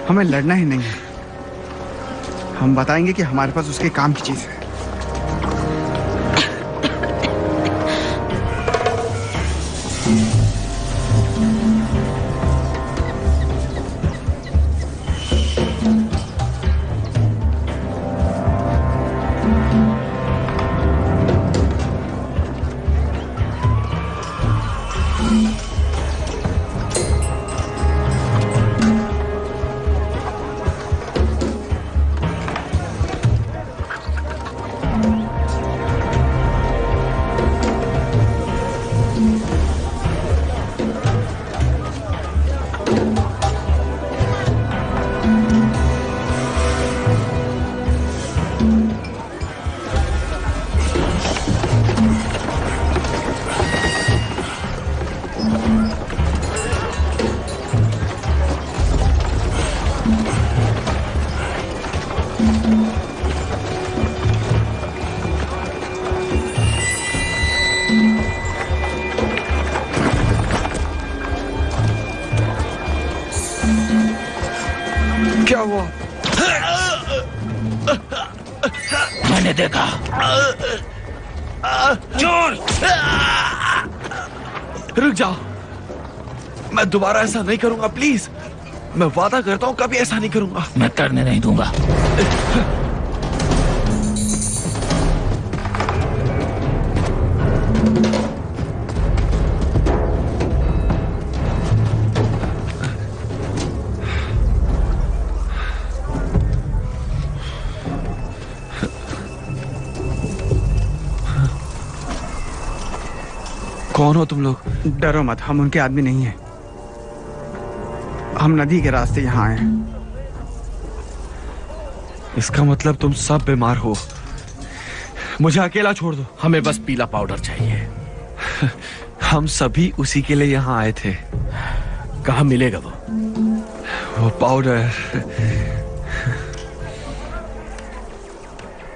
S2: हमें लड़ना ही नहीं है। हम बताएंगे कि हमारे पास उसके काम की चीज है। क्या हुआ?
S4: मैंने देखा।
S3: चोर! रुक जाओ, मैं दोबारा ऐसा नहीं करूंगा प्लीज। मैं वादा करता हूं कभी ऐसा नहीं करूंगा।
S4: मैं करने नहीं दूंगा।
S3: कौन हो तुम लोग?
S2: डरो मत, हम उनके आदमी नहीं हैं। हम नदी के रास्ते यहाँ आए हैं।
S3: इसका मतलब तुम सब बीमार हो। मुझे अकेला छोड़ दो। हमें बस पीला पाउडर चाहिए। हम सभी उसी के लिए यहाँ आए थे। कहाँ मिलेगा वो पाउडर?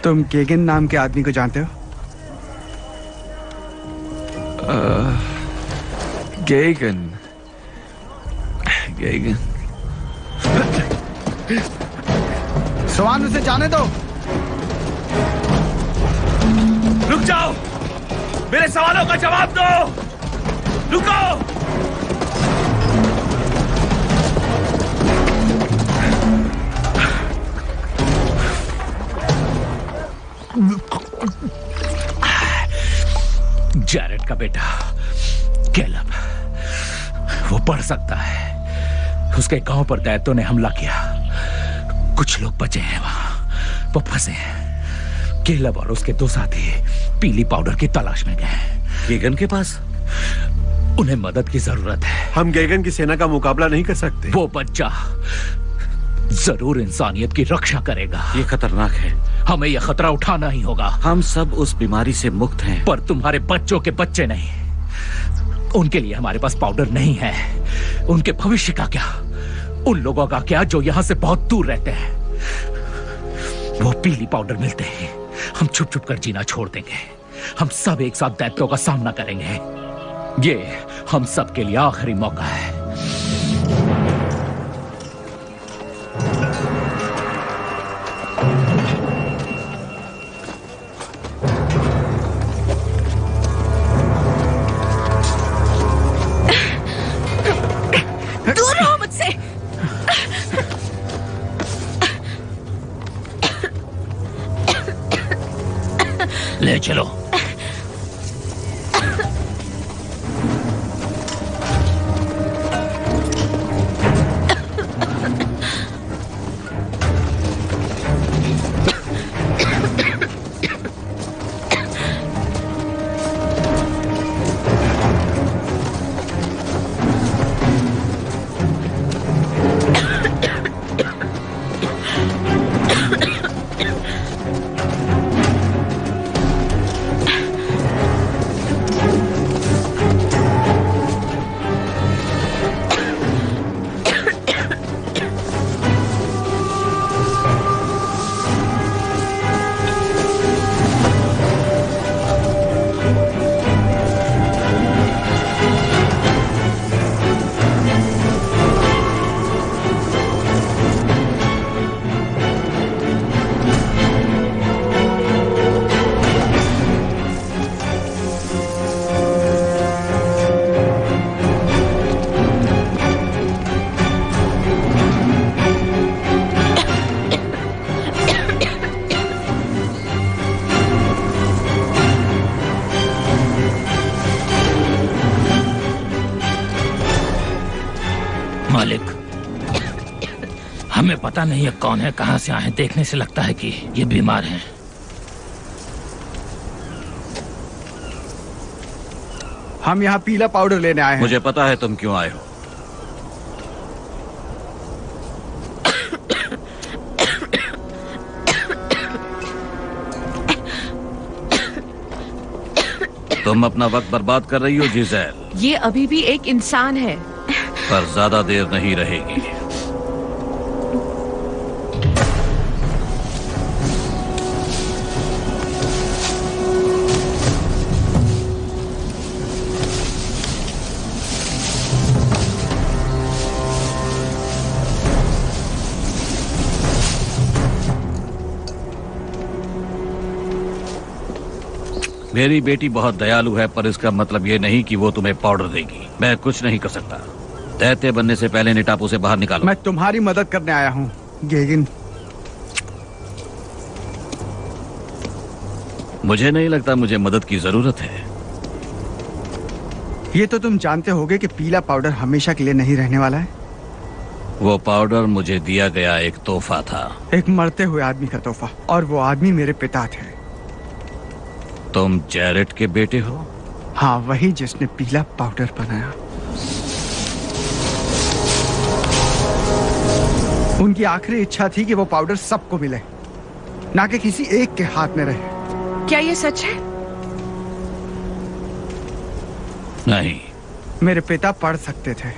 S2: तुम केगन नाम के आदमी को जानते हो?
S3: गेगन। गेगन।
S2: सवान, उसे जाने दो।
S3: रुक जाओ, मेरे सवालों का जवाब दो। रुको।
S4: जैरेड का बेटा कैलब, वो पढ़ सकता है। उसके गांव पर दैत्यों ने हमला किया। कुछ लोग बचे हैं वहां, वो फंसे हैं। कैलब और उसके 2 साथी पीली पाउडर की तलाश में गए।
S7: गेगन के पास?
S4: उन्हें मदद की जरूरत है।
S8: हम गेगन की सेना का मुकाबला नहीं कर सकते।
S4: वो बच्चा जरूर इंसानियत की रक्षा करेगा।
S7: ये खतरनाक है।
S4: हमें यह खतरा उठाना ही होगा।
S7: हम सब उस बीमारी से मुक्त हैं।
S4: पर तुम्हारे बच्चों के बच्चे नहीं। उनके लिए हमारे पास पाउडर नहीं है। उनके भविष्य का क्या? उन लोगों का क्या जो यहां से बहुत दूर रहते हैं? वो पीली पाउडर मिलते हैं, हम छुप छुप कर जीना छोड़ देंगे। हम सब एक साथ दैत्यों का सामना करेंगे। ये हम सब के लिए आखिरी मौका है।
S9: दूर रहो मुझसे।
S4: ले चलो। पता नहीं है कौन है, कहां से आए हैं। देखने से लगता है कि ये बीमार हैं।
S2: हम यहाँ पीला पाउडर लेने आए हैं।
S7: मुझे पता है तुम क्यों आए हो। तुम अपना वक्त बर्बाद कर रही हो जिज़ेल।
S9: ये अभी भी एक इंसान है।
S7: पर ज्यादा देर नहीं रहेगी। मेरी बेटी बहुत दयालु है, पर इसका मतलब ये नहीं कि वो तुम्हें पाउडर देगी। मैं कुछ नहीं कर सकता। दैत्य बनने से पहले इन्हें टापू से बाहर निकालो।
S2: मैं तुम्हारी मदद करने आया हूँ गेगिन।
S7: मुझे नहीं लगता मुझे मदद की जरूरत है।
S2: ये तो तुम जानते होगे कि पीला पाउडर हमेशा के लिए नहीं रहने वाला है।
S7: वो पाउडर मुझे दिया गया एक तोहफा था।
S2: एक मरते हुए आदमी का तोहफा, और वो आदमी मेरे पिता थे।
S7: तुम जैरेट के बेटे हो?
S2: हाँ, वही जिसने पीला पाउडर बनाया। उनकी आखिरी इच्छा थी कि वो पाउडर सबको मिले, ना कि किसी एक के हाथ में रहे।
S9: क्या ये सच है?
S7: नहीं।
S2: मेरे पिता पढ़ सकते थे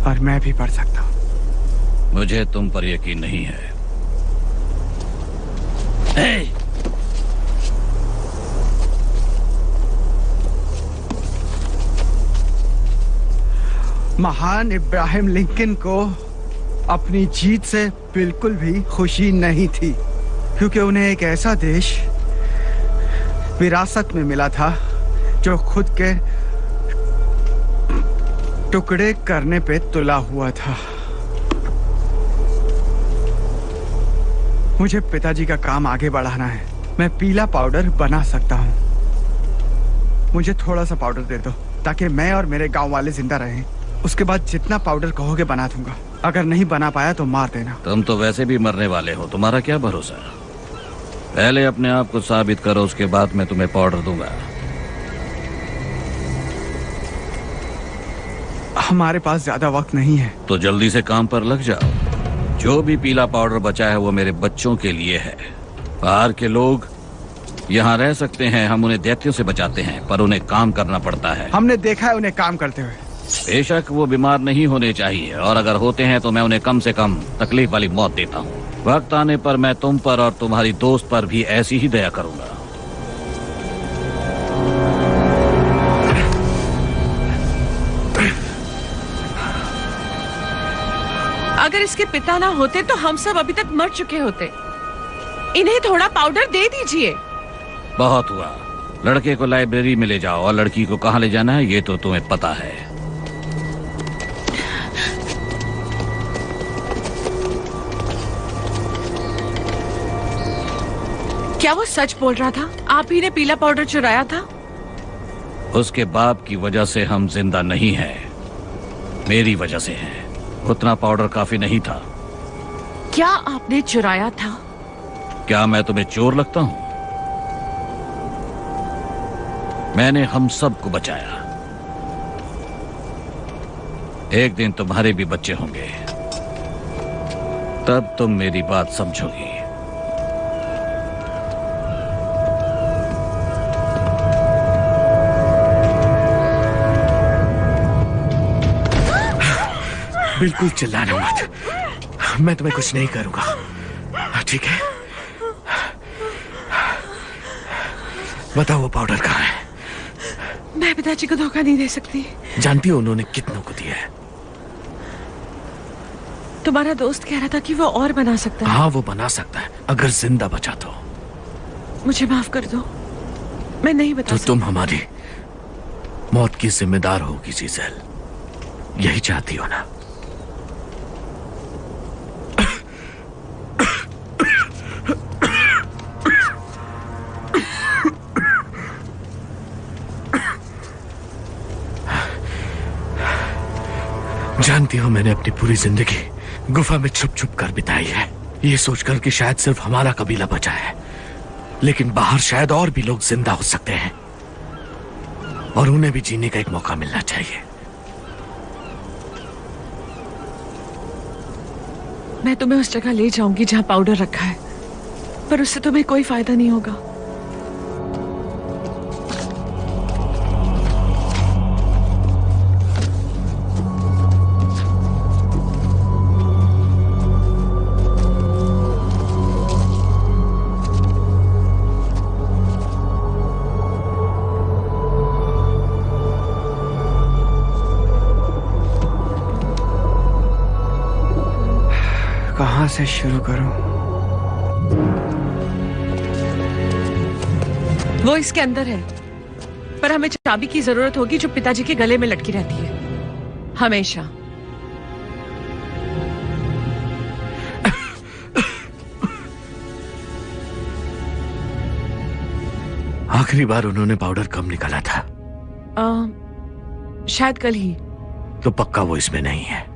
S2: और मैं भी पढ़ सकता हूँ।
S7: मुझे तुम पर यकीन नहीं है। hey!
S2: महान इब्राहिम लिंकन को अपनी जीत से बिल्कुल भी खुशी नहीं थी, क्योंकि उन्हें एक ऐसा देश विरासत में मिला था जो खुद के टुकड़े करने पे तुला हुआ था। मुझे पिताजी का काम आगे बढ़ाना है। मैं पीला पाउडर बना सकता हूँ। मुझे थोड़ा सा पाउडर दे दो ताकि मैं और मेरे गांव वाले जिंदा रहें। उसके बाद जितना पाउडर कहोगे बना दूंगा। अगर नहीं बना पाया तो मार देना।
S7: तुम तो वैसे भी मरने वाले हो, तुम्हारा क्या भरोसा? पहले अपने आप को साबित करो, उसके बाद मैं तुम्हें पाउडर दूंगा।
S2: हमारे पास ज्यादा वक्त नहीं है।
S7: तो जल्दी से काम पर लग जाओ। जो भी पीला पाउडर बचा है वो मेरे बच्चों के लिए है। बाहर के लोग यहाँ रह सकते हैं, हम उन्हें दैत्यों से बचाते हैं, पर उन्हें काम करना पड़ता है।
S2: हमने देखा है उन्हें काम करते हुए।
S7: बेशक वो बीमार नहीं होने चाहिए, और अगर होते हैं तो मैं उन्हें कम से कम तकलीफ वाली मौत देता हूँ। वक्त आने पर मैं तुम पर और तुम्हारी दोस्त पर भी ऐसी ही दया करूंगा।
S9: अगर इसके पिता ना होते तो हम सब अभी तक मर चुके होते। इन्हें थोड़ा पाउडर दे दीजिए।
S7: बहुत हुआ। लड़के को लाइब्रेरी में ले जाओ, और लड़की को कहाँ ले जाना है ये तो तुम्हें पता है।
S9: क्या वो सच बोल रहा था? आप ही ने पीला पाउडर चुराया था?
S7: उसके बाप की वजह से हम जिंदा नहीं हैं, मेरी वजह से हैं। उतना पाउडर काफी नहीं था।
S9: क्या आपने चुराया था?
S7: क्या मैं तुम्हें चोर लगता हूं? मैंने हम सबको बचाया। एक दिन तुम्हारे भी बच्चे होंगे, तब तुम मेरी बात समझोगी।
S3: बिल्कुल चिल्लाना मत। मैं तुम्हें कुछ नहीं करूंगा, ठीक है? बताओ वो पाउडर कहाँ है?
S9: मैं पिताजी को धोखा नहीं दे सकती।
S3: जानती हो उन्होंने कितनों को दिया है?
S9: तुम्हारा दोस्त कह रहा था कि वो और बना सकता है।
S3: हाँ, वो बना सकता है अगर जिंदा बचा तो।
S9: मुझे माफ कर दो, मैं नहीं बता सकती।
S3: तुम हमारी मौत की जिम्मेदार होगी जिज़ेल, यही चाहती हो ना? जानती हो मैंने अपनी पूरी जिंदगी गुफा में छुप छुप कर बिताई है, ये सोचकर कि शायद सिर्फ हमारा कबीला बचा है, लेकिन बाहर शायद और भी लोग जिंदा हो सकते हैं और उन्हें भी जीने का एक मौका मिलना चाहिए।
S9: मैं तुम्हें उस जगह ले जाऊंगी जहां पाउडर रखा है, पर उससे तुम्हें कोई फायदा नहीं होगा।
S2: कहां से शुरू करूं?
S9: वो इसके अंदर है, पर हमें चाबी की जरूरत होगी जो पिताजी के गले में लटकी रहती है हमेशा।
S3: आखिरी बार उन्होंने पाउडर कब निकाला था?
S9: शायद कल ही।
S3: तो पक्का वो इसमें नहीं है।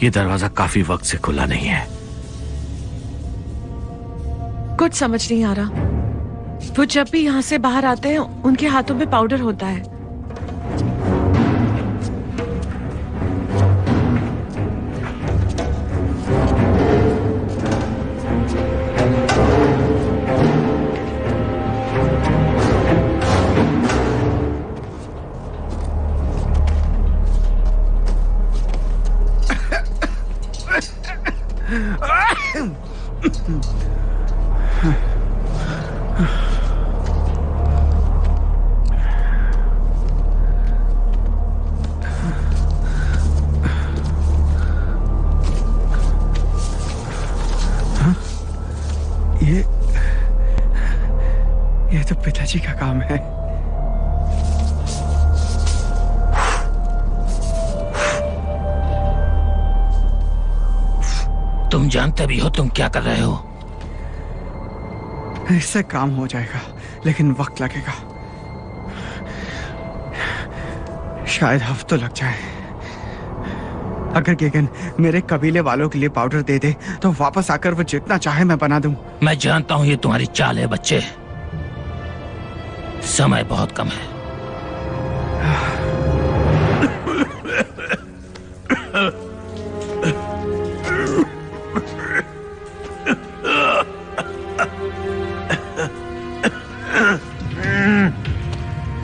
S3: ये दरवाजा काफी वक्त से खुला नहीं है।
S9: कुछ समझ नहीं आ रहा। वो जब भी यहाँ से बाहर आते हैं उनके हाथों में पाउडर होता है।
S2: ये तो पिताजी का काम है।
S4: तुम जानते भी हो तुम क्या कर रहे हो।
S2: इससे काम हो जाएगा, लेकिन वक्त लगेगा। शायद हफ्तों लग जाए। अगर गेगन मेरे कबीले वालों के लिए पाउडर दे दे तो वापस आकर वो जितना चाहे मैं बना दूं।
S4: मैं जानता हूं ये तुम्हारी चाल है बच्चे। समय बहुत कम है।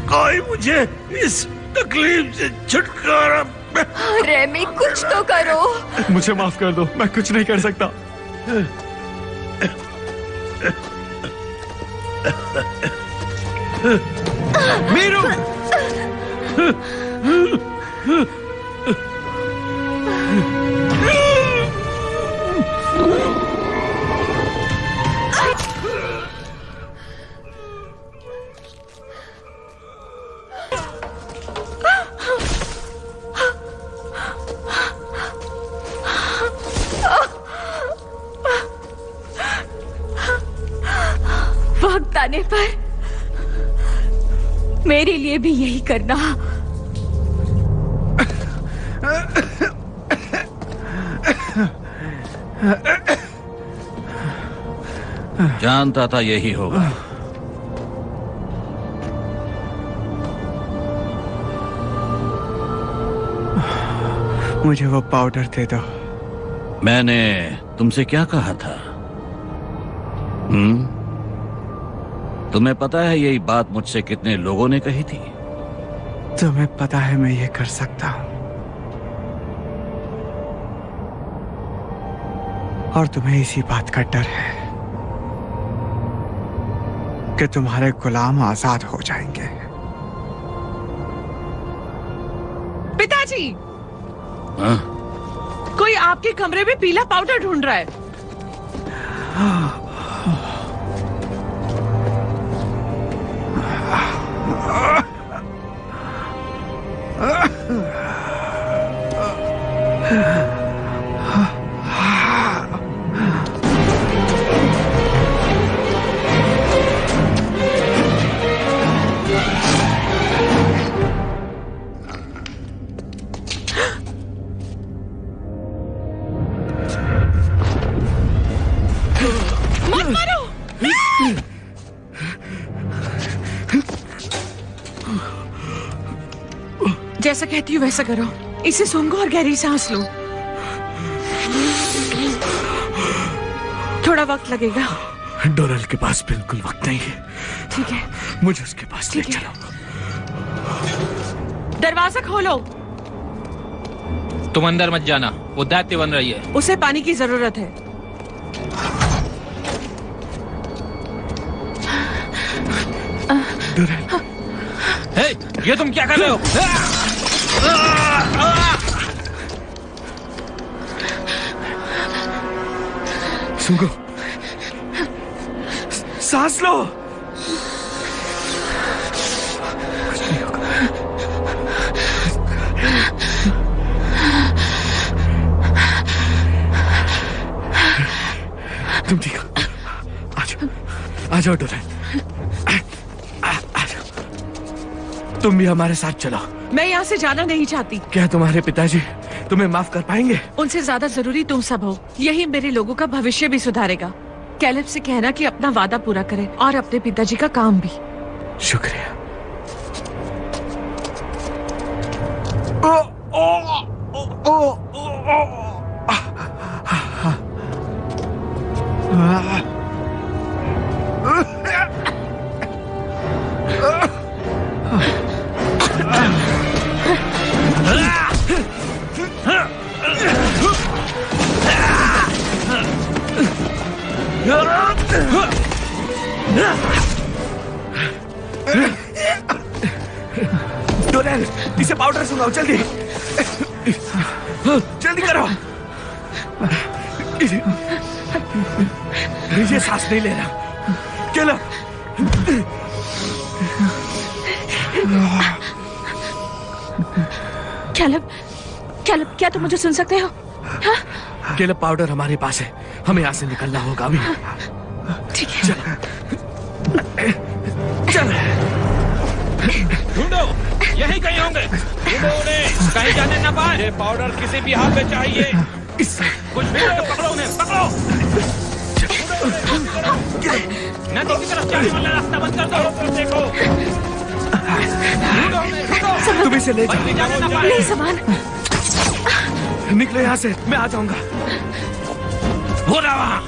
S8: कोई मुझे इस तकलीफ से छुटकारा।
S6: रेमी कुछ तो करो।
S3: मुझे माफ कर दो, मैं कुछ नहीं कर सकता।
S1: मीरू!
S6: वक्त आने पर मेरे लिए भी यही करना।
S7: जानता था यही होगा।
S2: मुझे वो पाउडर दे दो।
S7: मैंने तुमसे क्या कहा था? तुम्हें पता है यही बात मुझसे कितने लोगों ने कही थी?
S2: तुम्हें पता है मैं ये कर सकता हूं, और तुम्हें इसी बात का डर है कि तुम्हारे गुलाम आजाद हो जाएंगे।
S9: पिताजी!
S7: हाँ?
S9: कोई आपके कमरे में पीला पाउडर ढूंढ रहा है। मत मारो। जैसा कहती हूँ वैसा करो। इसे सूंघो और गहरी सांस लो। थोड़ा वक्त लगेगा।
S3: डोरल के पास बिल्कुल वक्त नहीं है।
S9: ठीक है,
S3: मुझे उसके पास ले चलो।
S9: दरवाजा खोलो।
S10: तुम अंदर मत जाना, वो दैत्य बन रही है।
S9: उसे पानी की जरूरत है।
S10: हे, ये तुम क्या कर रहे हो?
S3: सुनो, सांस लो। कुछ नहीं होगा। तुम ठीक हो? आ जाओ डोरल। तुम भी हमारे साथ चलो।
S9: मैं यहाँ से जाना नहीं चाहती।
S3: क्या तुम्हारे पिताजी तुम्हें माफ कर पाएंगे?
S9: उनसे ज्यादा जरूरी तुम सब हो। यही मेरे लोगों का भविष्य भी सुधारेगा। कैलेब से कहना कि अपना वादा पूरा करे और अपने पिताजी का काम भी।
S3: शुक्रिया। डोरल, इसे पाउडर सुनाओ जल्दी। जल्दी करो। ये सांस नहीं ले रहा। चलो।
S6: कैलेब, कैलेब, क्या तुम मुझे सुन सकते हो? हाँ?
S3: कैलेब, पाउडर हमारे पास है। हमें यहाँ से निकलना होगा अभी।
S6: ठीक है।
S3: चलो।
S10: ढूंढो, यहीं कहीं होंगे। ढूंढो उन्हें, कहीं जाने न पाए। ये पाउडर किसी भी हाल में चाहिए। कुछ भी हो, पकड़ो उन्हें, पकड़ो। नदी की तरफ जाने वाला रास्ता बंद कर दो। देखो, ढूंढो उन्हें, ढूंढो।
S3: तुम इसे ले जाओ।
S10: कहीं जाने न पाए।
S6: नहीं समान।
S3: निकलो यहाँ से, मैं आ जाऊंगा।
S10: हो रहा वहाँ।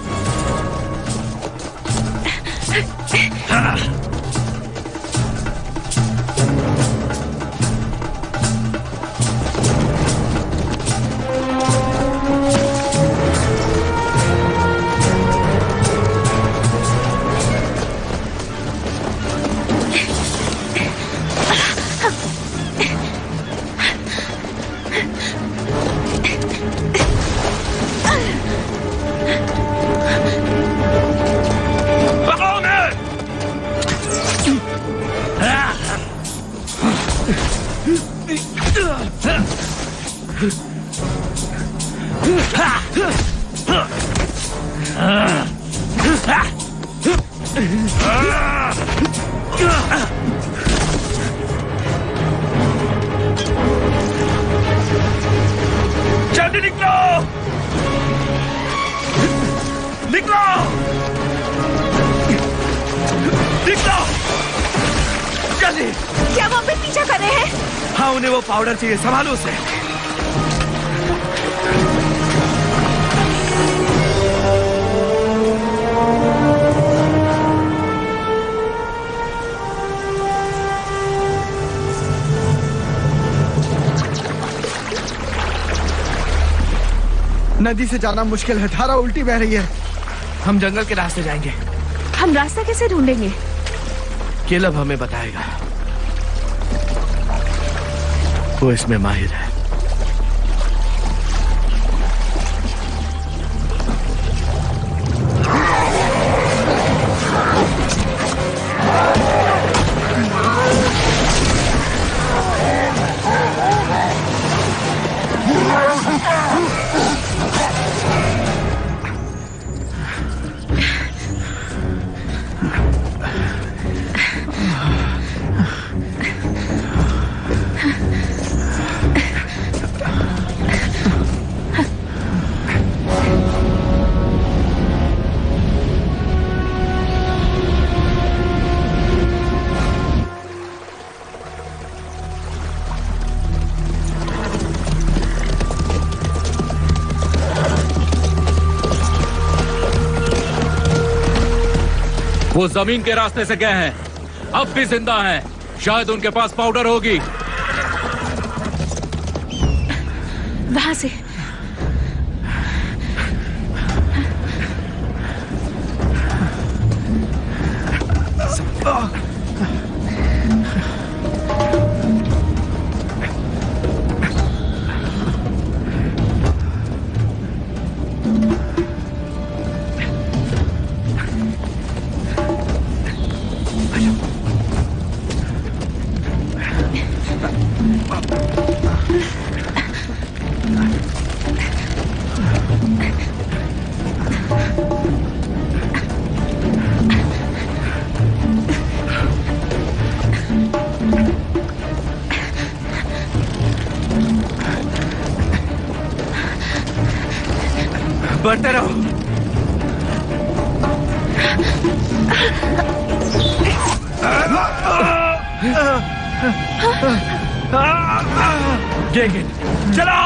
S3: जल्दी निकलो, निकलो, निकलो, जल्दी।
S6: क्या वो हमें पीछा कर रहे हैं?
S3: हाँ, उन्हें वो पाउडर चाहिए, संभालो उसे।
S2: नदी से जाना मुश्किल है, धारा उल्टी बह रही है।
S3: हम जंगल के रास्ते जाएंगे।
S6: हम रास्ता कैसे ढूंढेंगे?
S3: कैलेब हमें बताएगा, वो इसमें माहिर है।
S7: वो जमीन के रास्ते से गए हैं, अब भी जिंदा हैं। शायद उनके पास पाउडर होगी।
S6: वहां से
S2: बढ़ते रहो।
S3: गेंगे चला।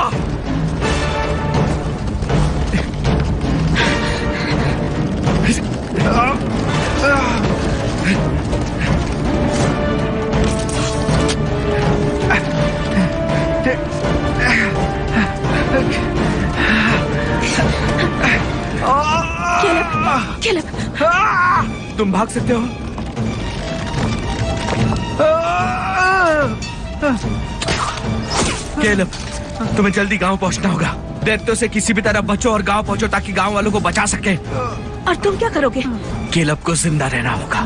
S6: केलब,
S2: तुम भाग सकते हो। केलब, तुम्हें जल्दी गांव पहुंचना होगा। दैत्यों से किसी भी तरह बचो और गांव पहुंचो ताकि गांव वालों को बचा सके।
S6: और तुम क्या करोगे?
S2: केलब को जिंदा रहना होगा।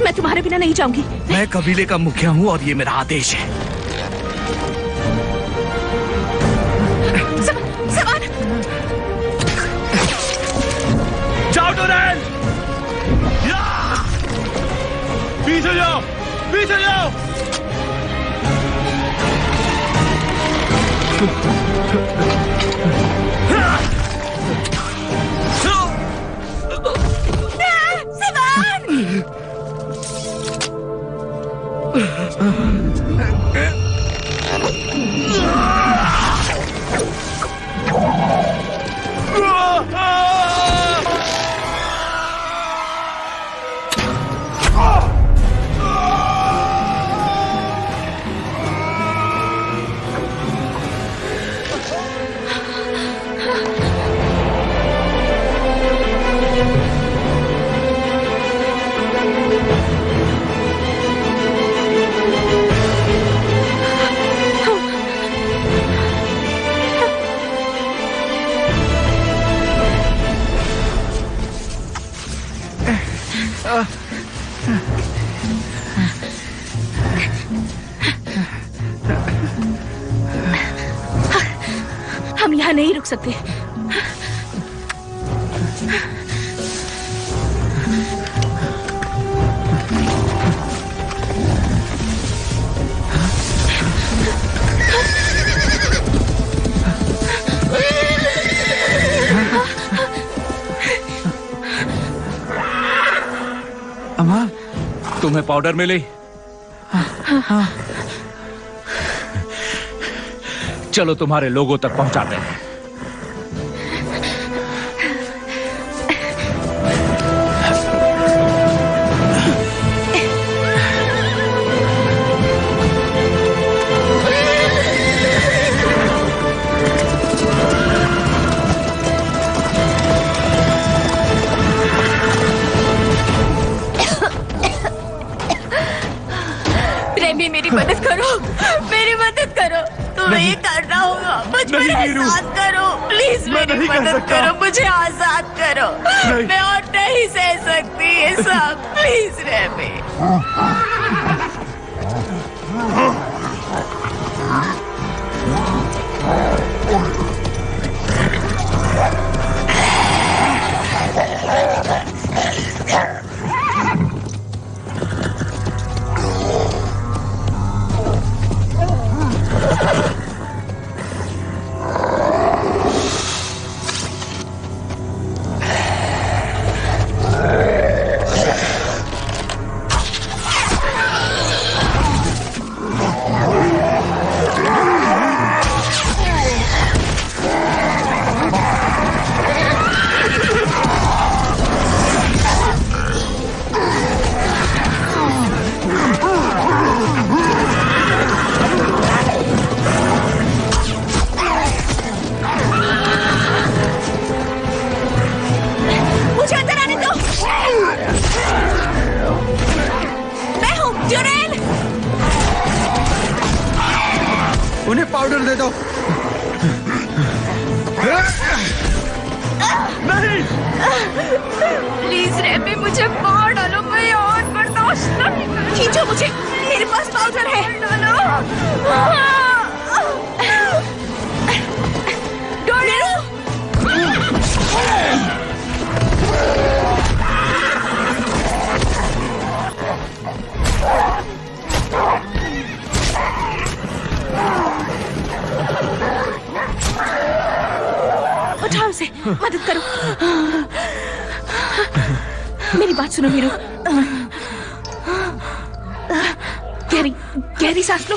S6: मैं तुम्हारे बिना नहीं जाऊंगी।
S2: मैं कबीले का मुखिया हूँ और ये मेरा आदेश है।
S6: सवान!
S1: जाओ डोरेन! पीछे जाओ! पीछे जाओ!
S6: हम यहाँ नहीं रुक सकते।
S2: अम्मा,
S3: तुम्हें पाउडर मिली?
S2: हाँ।
S3: चलो तुम्हारे लोगों तक पहुंचाते हैं।
S6: प्रेमी, मेरी मदद करो, मेरी मदद करो। तुम्हें ये करना होगा। मुझ पर एहसान करो प्लीज। मेरी मदद करो, मुझे आजाद करो। मैं और नहीं सह सकती ये सब। Please ramie.
S2: पाउडर दे दो। नहीं,
S6: प्लीज रेमी, मुझे मार डालो, मैं और बर्दाश्त नहीं कर। खींचो मुझे, मेरे पास पाउडर है। डालो। उठाओ उसे, मदद करो। मेरी बात सुनो मीरू। गहरी गहरी सांस लो।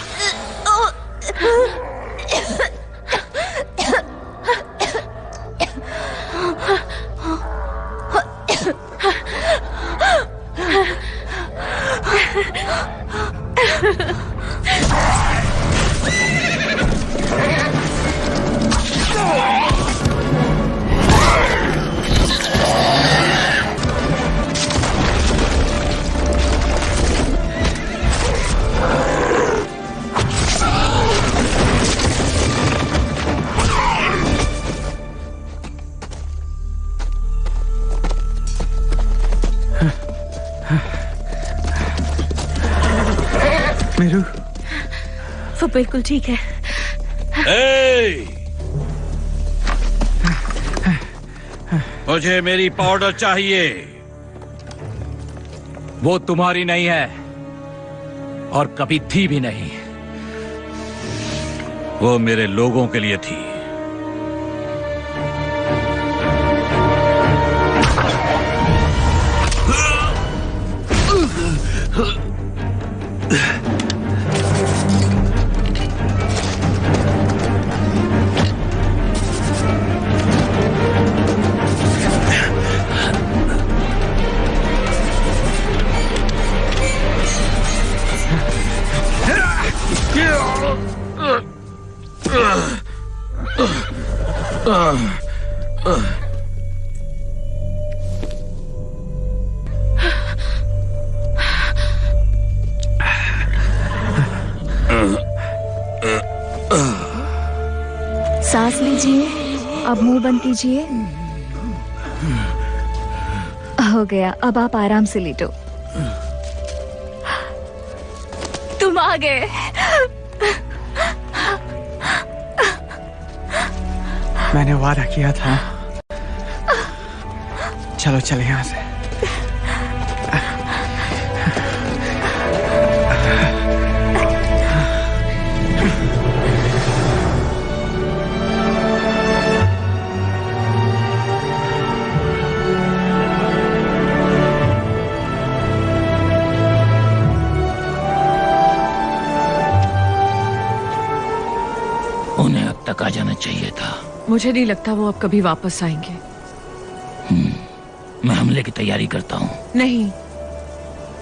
S2: मीरू,
S6: वो बिल्कुल ठीक है।
S7: मुझे मेरी पाउडर चाहिए।
S4: वो तुम्हारी नहीं है और कभी थी भी नहीं।
S7: वो मेरे लोगों के लिए थी।
S11: सांस लीजिए, अब मुंह बंद कीजिए। हो गया, अब आप आराम से लेटो।
S6: तुम आ गए।
S2: मैंने वादा किया था। चलो चले यहाँ से।
S4: उन्हें अब तक आ जाना चाहिए था।
S9: मुझे नहीं लगता वो अब कभी वापस आएंगे।
S4: मैं हमले की तैयारी करता हूँ।
S9: नहीं,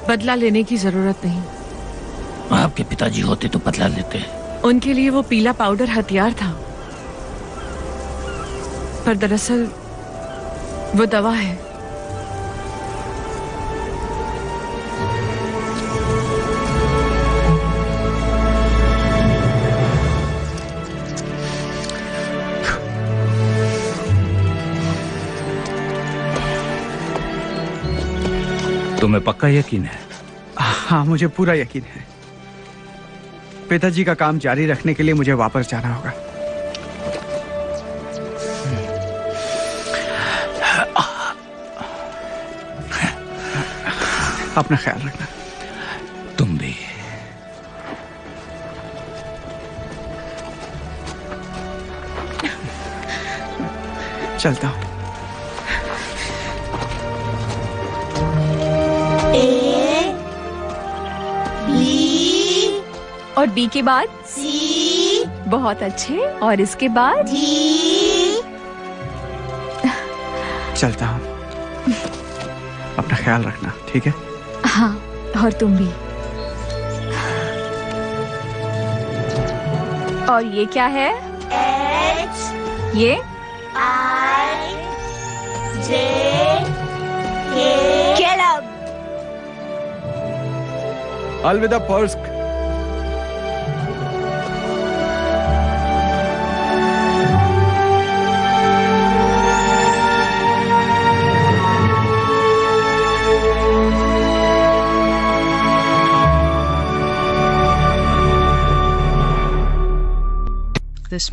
S9: बदला लेने की जरूरत नहीं।
S4: आपके पिताजी होते तो बदला लेते।
S9: उनके लिए वो पीला पाउडर हथियार था, पर दरअसल वो दवा है।
S4: तुम्हें पक्का यकीन है?
S2: हाँ, मुझे पूरा यकीन है। पिताजी का काम जारी रखने के लिए मुझे वापस जाना होगा। अपना ख्याल रखना।
S4: तुम भी।
S2: चलता हूँ।
S11: और बी के बाद सी। बहुत अच्छे। और इसके बाद डी।
S2: चलता हूँ। अपना ख्याल रखना, ठीक है?
S11: हाँ, और तुम भी। और ये क्या है? H ये I J K केलब।
S2: अलविदा पर्स्क।
S9: this